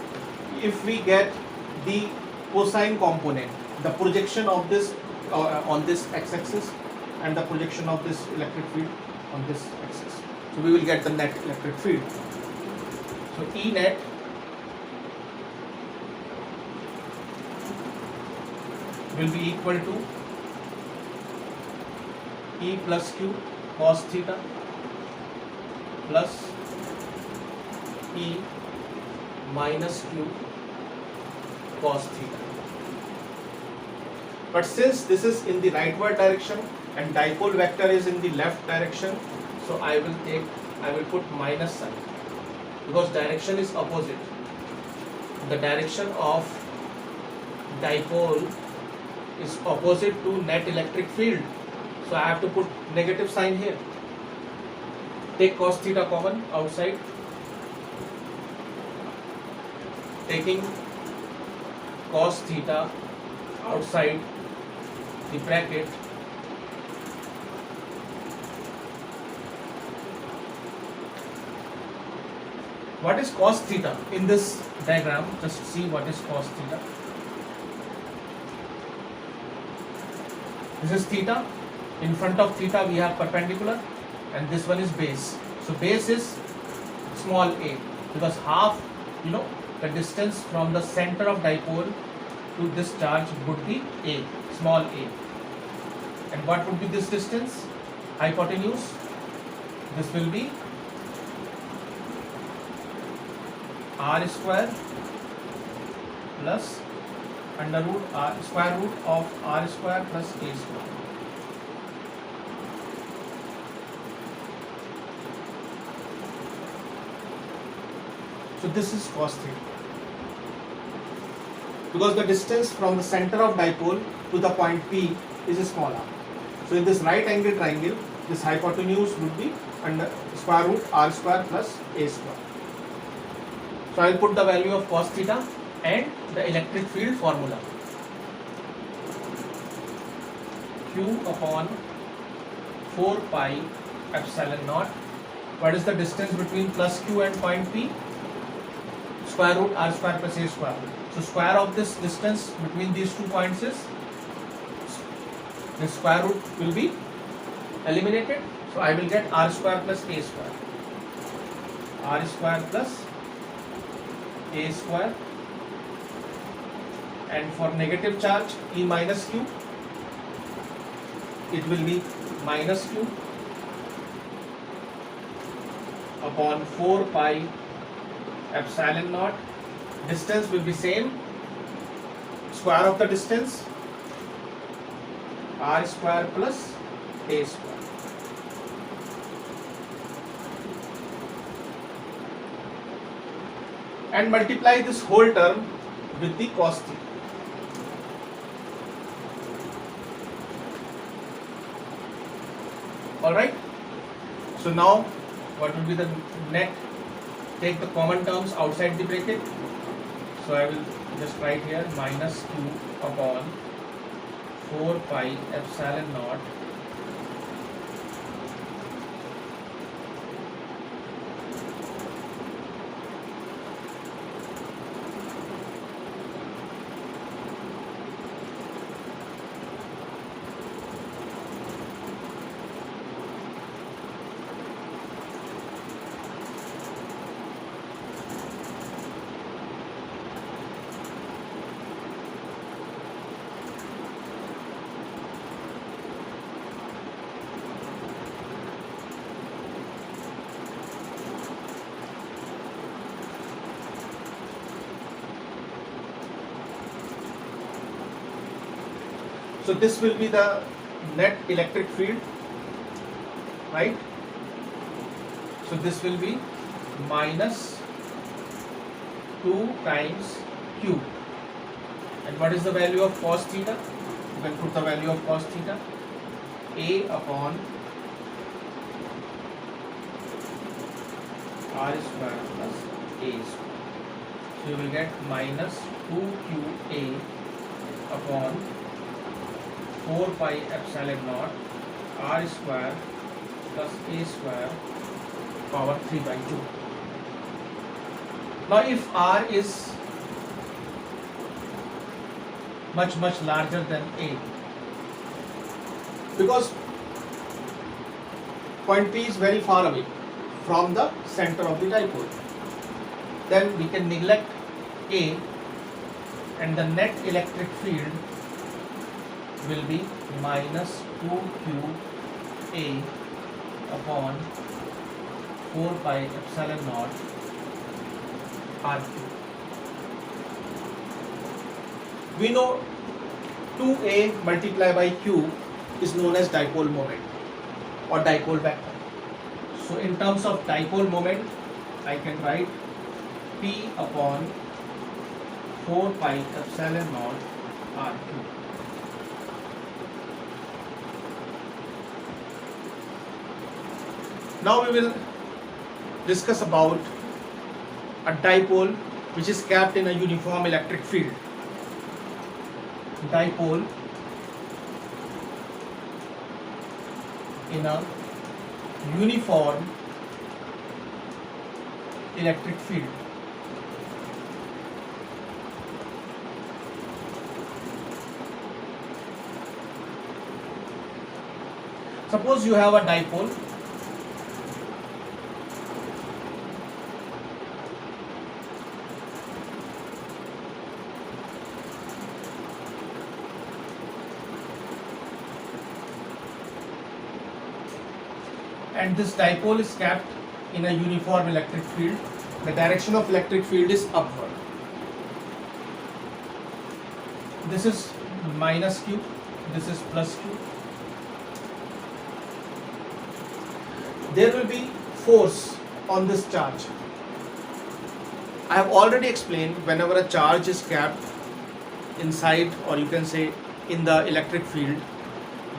if we get the cosine component, the projection of this on this x-axis and the projection of this electric field on this axis, so we will get the net electric field. So E net will be equal to E plus Q cos theta plus E minus Q cos theta. But since this is in the rightward direction and dipole vector is in the left direction, so I will put minus sign, because direction is opposite. The direction of dipole is opposite to net electric field, so I have to put negative sign here. Take cos theta common outside. Taking cos theta outside the bracket, what is cos theta in this diagram? Just see what is cos theta. This is theta. In front of theta we have perpendicular, and this one is base. So base is small a, because half, the distance from the center of dipole to this charge would be a, small a. And what would be this distance? Hypotenuse This will be r square plus under root r square root of r square plus a square. So this is cos theta. Because the distance from the center of dipole to the point P is small r. So in this right angle triangle, this hypotenuse would be under square root r square plus a square. So I will put the value of cos theta and the electric field formula. Q upon 4 pi epsilon naught. What is the distance between plus Q and point P? Square root r square plus a square. So square of this distance between these 2 points is, the square root will be eliminated. So I will get r square plus a square. R square plus a square. And for negative charge E minus Q, it will be minus Q upon 4 pi epsilon naught. Distance will be same, square of the distance r square plus a square. And multiply this whole term with the cos theta. Alright, so now what will be the net? Take the common terms outside the bracket. So I will just write here minus Q upon 4 pi epsilon naught So this will be the net electric field, right? So this will be minus 2 times Q. And what is the value of cos theta? You can put the value of cos theta. A upon r square plus a square. So you will get minus 2QA upon 4 pi epsilon naught r square plus a square power 3 by 2. Now if r is much larger than a, because point P is very far away from the center of the dipole, then we can neglect a and the net electric field will be minus 2QA upon 4 pi epsilon naught RQ. We know 2A multiplied by Q is known as dipole moment or dipole vector. So in terms of dipole moment, I can write P upon 4 pi epsilon naught RQ. Now we will discuss about a dipole which is capped in a uniform electric field. Dipole in a uniform electric field. Suppose you have a dipole and this dipole is kept in a uniform electric field. The direction of electric field is upward. This is minus Q, this is plus Q. There will be force on this charge. I have already explained, whenever a charge is kept inside, or you can say in the electric field,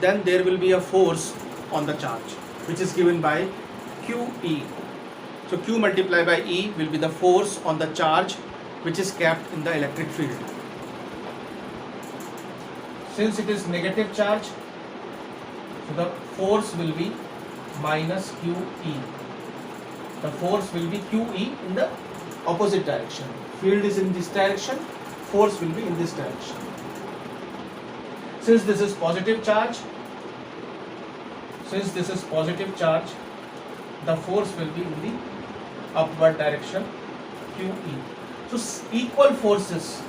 then there will be a force on the charge which is given by QE. So Q multiplied by E will be the force on the charge which is kept in the electric field. Since it is negative charge, so the force will be minus QE. The force will be QE in the opposite direction. Field is in this direction, force will be in this direction. Since this is positive charge, the force will be in the upward direction, QE. So equal forces,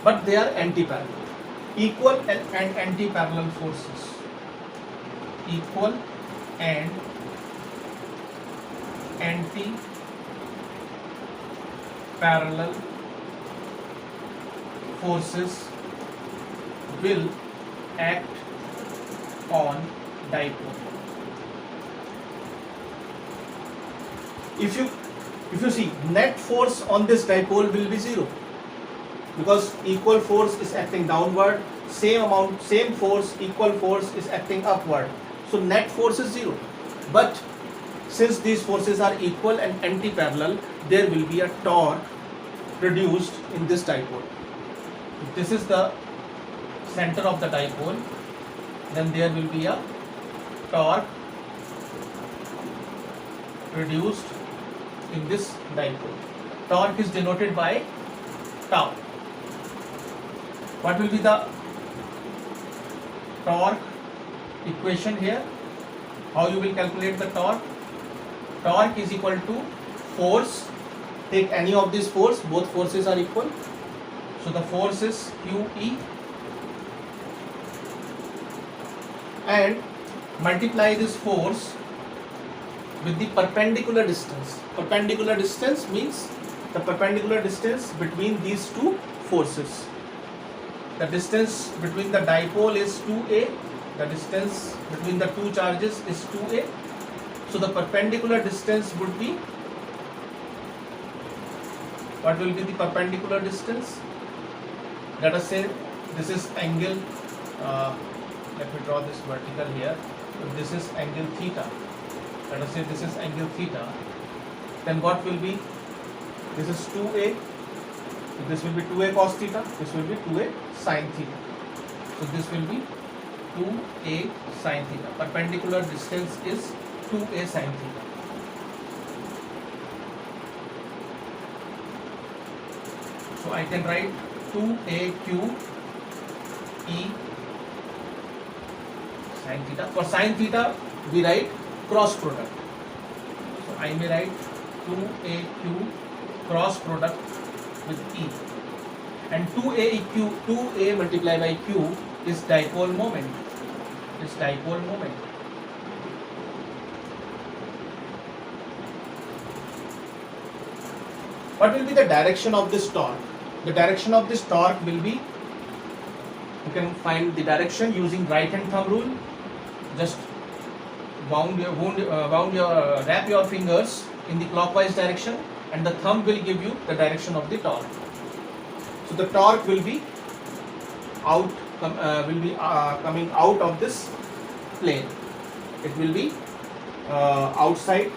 but they are anti-parallel. Equal and anti-parallel forces. Equal and anti-parallel forces will act on dipole. If you see, net force on this dipole will be zero, because equal force is acting downward, same force, equal force is acting upward. So net force is zero. But since these forces are equal and anti-parallel, there will be a torque produced in this dipole. If this is the center of the dipole, then there will be a torque produced in this dipole. Torque is denoted by tau. What will be the torque equation here? How you will calculate the torque? Torque is equal to force. Take any of this force, both forces are equal. So the force is QE, and multiply this force with the perpendicular distance. Perpendicular distance means the perpendicular distance between these two forces. The distance between the dipole is 2a, the distance between the two charges is 2a. So the perpendicular distance would be, what will be the perpendicular distance? Let us say this is angle, let me draw this vertical here. So this is angle theta. Let us say this is angle theta. Then what will be? This is 2a. So this will be 2a cos theta. This will be 2a sin theta. So this will be 2a sin theta. Perpendicular distance is 2a sin theta. So I can write 2aq e sin theta. For sin theta, we write cross product. So I may write 2aq cross product with e. And 2a multiplied by q is dipole moment. What will be the direction of this torque? The direction of this torque will be, you can find the direction using right hand thumb rule. Just wrap your fingers in the clockwise direction, and the thumb will give you the direction of the torque. So the torque will be coming out of this plane. It will be outside.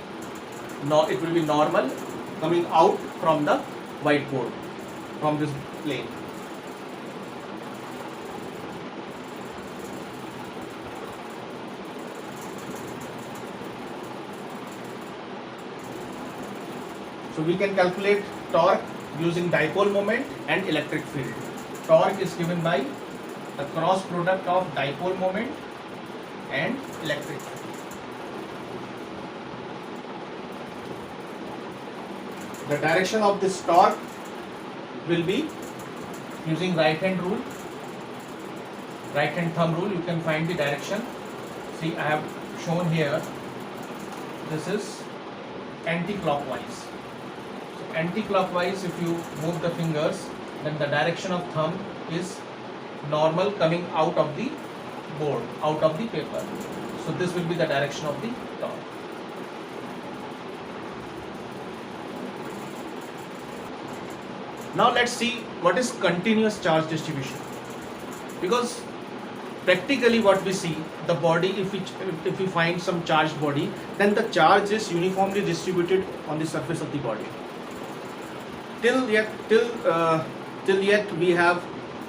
No, it will be normal, coming out from the whiteboard, from this plane. So we can calculate torque using dipole moment and electric field. Torque is given by the cross product of dipole moment and electric field. The direction of this torque will be using right hand rule, right hand thumb rule. You can find the direction. See, I have shown here this is anti-clockwise. So anti-clockwise, if you move the fingers, then the direction of thumb is normal, coming out of the board, out of the paper. So this will be the direction of the torque. Now let's see what is continuous charge distribution. Because practically what we see, the body, if we find some charged body, then the charge is uniformly distributed on the surface of the body. Till yet we have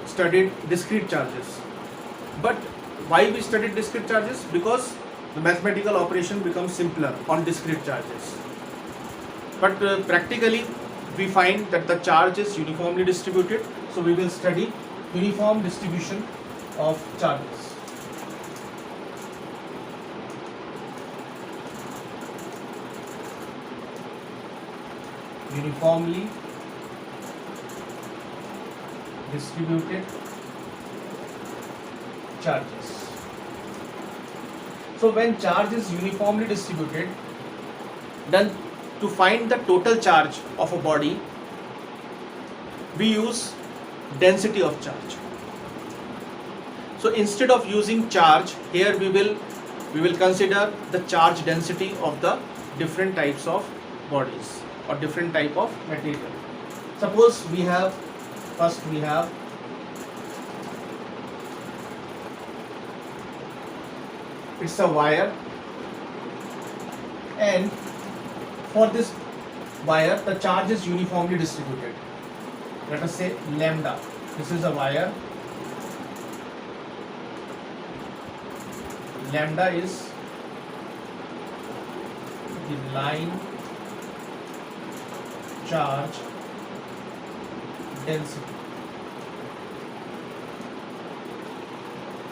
studied discrete charges. But why we studied discrete charges? Because the mathematical operation becomes simpler on discrete charges. But practically we find that the charge is uniformly distributed, so we will study uniform distribution of charges. Uniformly distributed charges. So when charge is uniformly distributed, then to find the total charge of a body, we use density of charge. So instead of using charge, here we will consider the charge density of the different types of bodies or different type of material. Suppose we have, first we have it's a wire, and for this wire the charge is uniformly distributed. Let us say lambda. This is a wire. Lambda is the line charge density.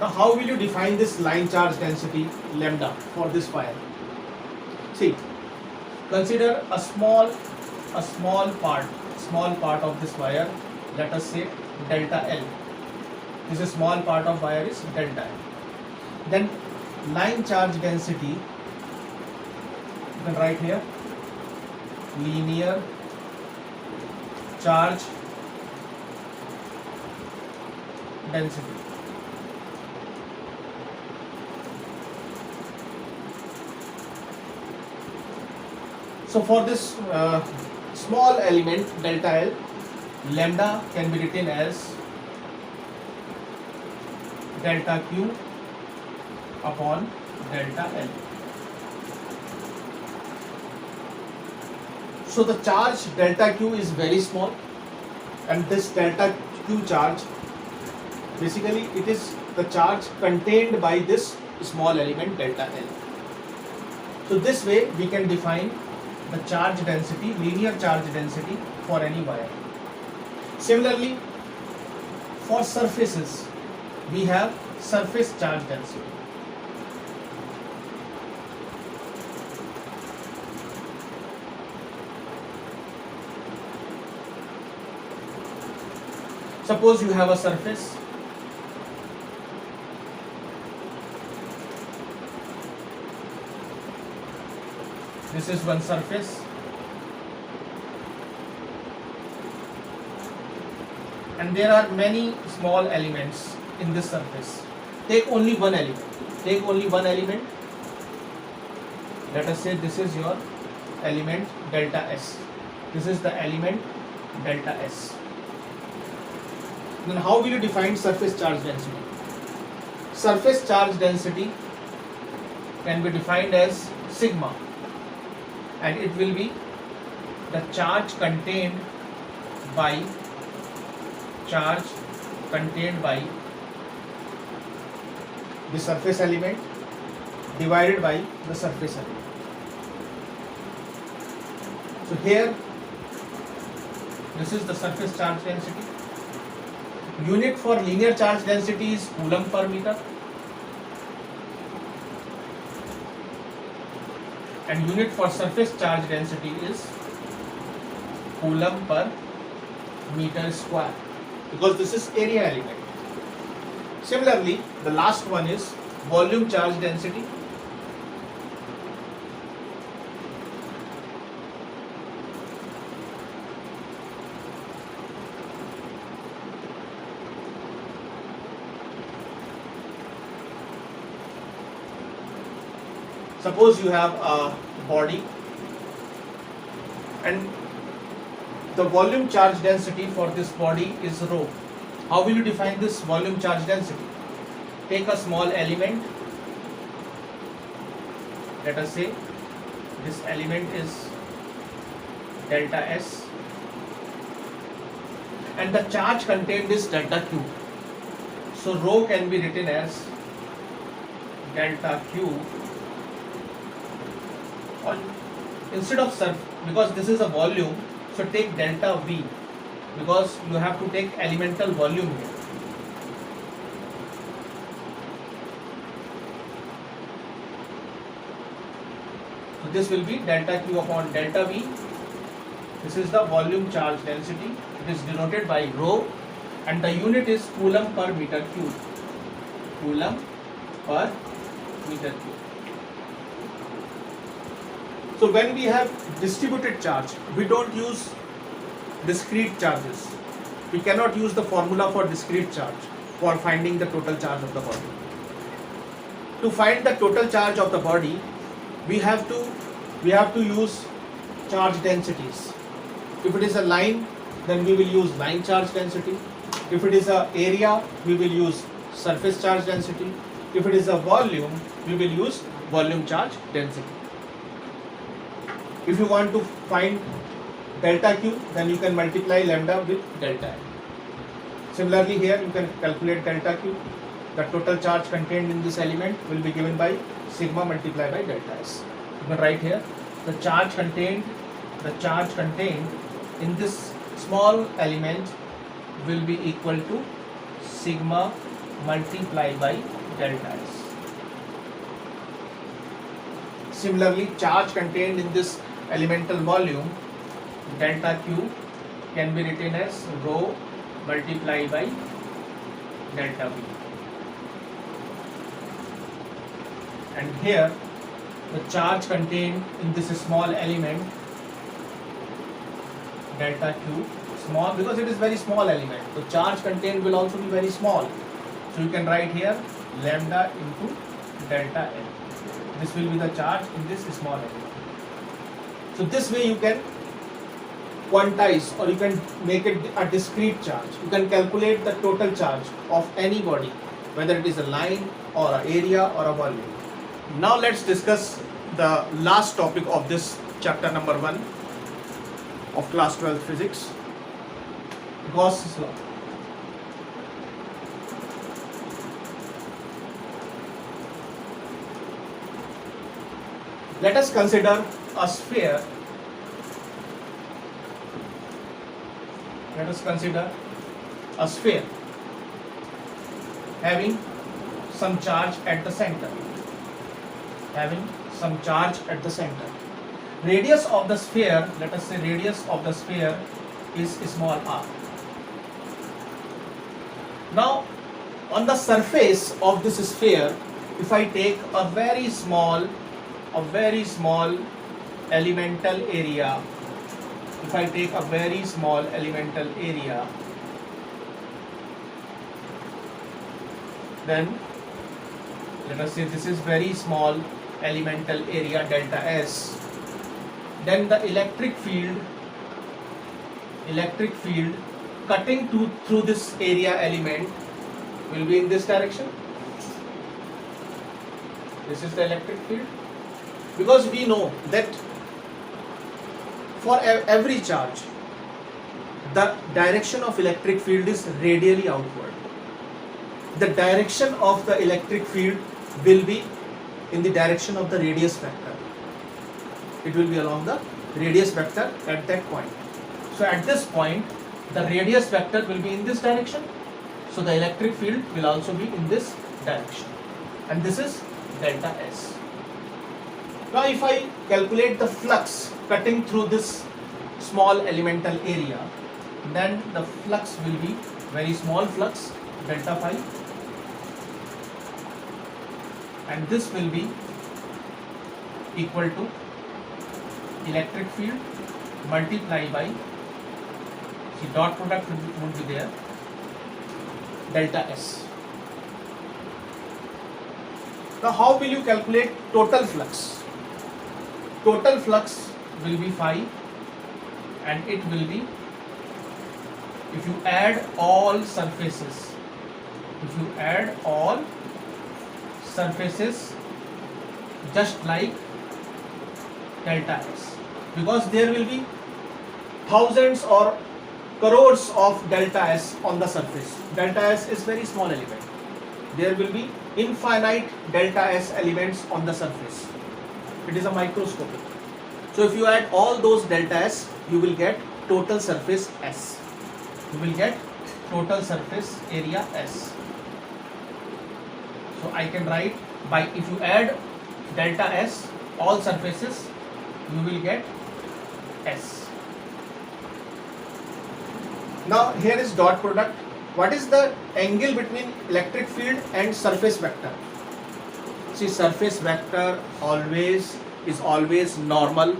Now how will you define this line charge density lambda for this wire? See, consider a small part of this wire. Let us say delta L. This is small part of wire is delta L. Then line charge density, you can write here linear charge density. So for this small element delta L, lambda can be written as delta Q upon delta L. So the charge delta Q is very small, and this delta Q charge, basically it is the charge contained by this small element delta L. So this way we can define the charge density, linear charge density for any wire. Similarly, for surfaces, we have surface charge density. Suppose you have a surface. This is one surface, and there are many small elements in this surface. Take only one element. Take only one element. Let us say this is your element delta S. This is the element delta S. Then how will you define surface charge density? Surface charge density can be defined as sigma, and it will be the charge contained by the surface element divided by the surface element. So here this is the surface charge density. Unit for linear charge density is coulomb per meter, and unit for surface charge density is coulomb per meter square, because this is area element. Similarly, the last one is volume charge density. Suppose you have a body and the volume charge density for this body is rho. How will you define this volume charge density? Take a small element. Let us say this element is delta S and the charge contained is delta Q. So rho can be written as delta Q, or instead of because this is a volume, so take delta V, because you have to take elemental volume here. So this will be delta Q upon delta V. This is the volume charge density. It is denoted by rho and the unit is coulomb per meter cube. Coulomb per meter cube. So when we have distributed charge, we don't use discrete charges. We cannot use the formula for discrete charge for finding the total charge of the body. To find the total charge of the body, we have to use charge densities. If it is a line, then we will use line charge density. If it is a area, we will use surface charge density. If it is a volume, we will use volume charge density. If you want to find delta Q, then you can multiply lambda with delta N. Similarly here, you can calculate delta Q. The total charge contained in this element will be given by sigma multiplied by delta S. You can write here the charge contained in this small element will be equal to sigma multiplied by delta S. Similarly, charge contained in this elemental volume delta Q can be written as rho multiplied by delta V. And here the charge contained in this small element delta Q, small because it is very small element, so charge contained will also be very small. So you can write here lambda into delta N. This will be the charge in this small element. So this way you can quantize, or you can make it a discrete charge. You can calculate the total charge of any body, whether it is a line or an area or a volume. Now let's discuss the last topic of this chapter number 1 of class 12 physics, Gauss's law. Let us consider a sphere. Let us consider a sphere having some charge at the center. Radius of the sphere, let us say radius of the sphere is small r. Now on the surface of this sphere, if I take a very small elemental area, then let us say this is very small elemental area delta S, then the electric field cutting through this area element will be in this direction. This is the electric field, because we know that for every charge the direction of electric field is radially outward. The direction of the electric field will be in the direction of the radius vector. It will be along the radius vector at that point. So at this point the radius vector will be in this direction, so the electric field will also be in this direction, and this is delta S. Now if I calculate the flux cutting through this small elemental area, then the flux will be very small flux, delta phi, and this will be equal to electric field multiplied by, see dot product would be there, delta S. Now how will you calculate total flux? Total flux will be phi, and it will be, if you add all surfaces, just like delta S, because there will be thousands or crores of delta S on the surface. Delta S is very small element. There will be infinite delta S elements on the surface. It is a microscopic. So if you add all those delta S, you will get total surface S. You will get total surface area S. So I can write by, if you add delta S all surfaces, you will get S. Now here is dot product. What is the angle between electric field and surface vector? See, surface vector is always normal.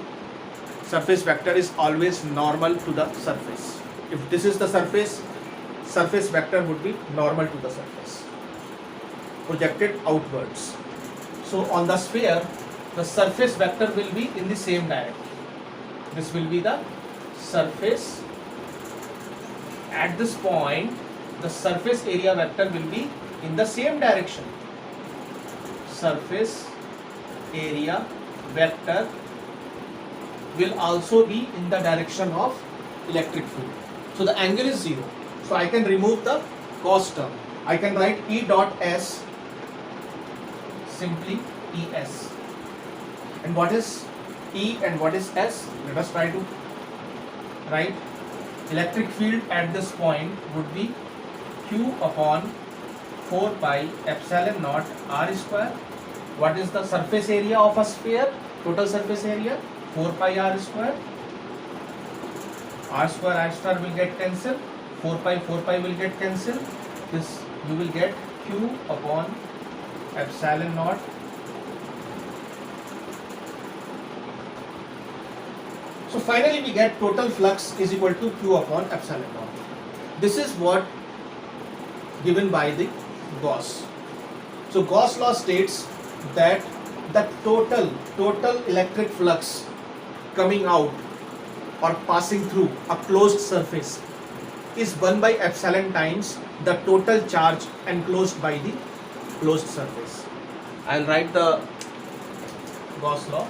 Surface vector is always normal to the surface. If this is the surface, surface vector would be normal to the surface, projected outwards. So on the sphere, the surface vector will be in the same direction. This will be the surface. At this point, the surface area vector will be in the same direction. Surface area vector will also be in the direction of electric field. So the angle is 0. So I can remove the cos term. I can write E dot S, simply ES. And what is E and what is S? Let us try to write. Electric field at this point would be Q upon 4 pi epsilon naught R square. What is the surface area of a sphere? Total surface area 4 pi R square. R square will get cancelled. 4 pi will get cancelled. This you will get Q upon epsilon naught So finally we get total flux is equal to Q upon epsilon naught. This is what given by the Gauss. So Gauss law states that the total electric flux coming out or passing through a closed surface is 1 by epsilon times the total charge enclosed by the closed surface. I'll write the Gauss law.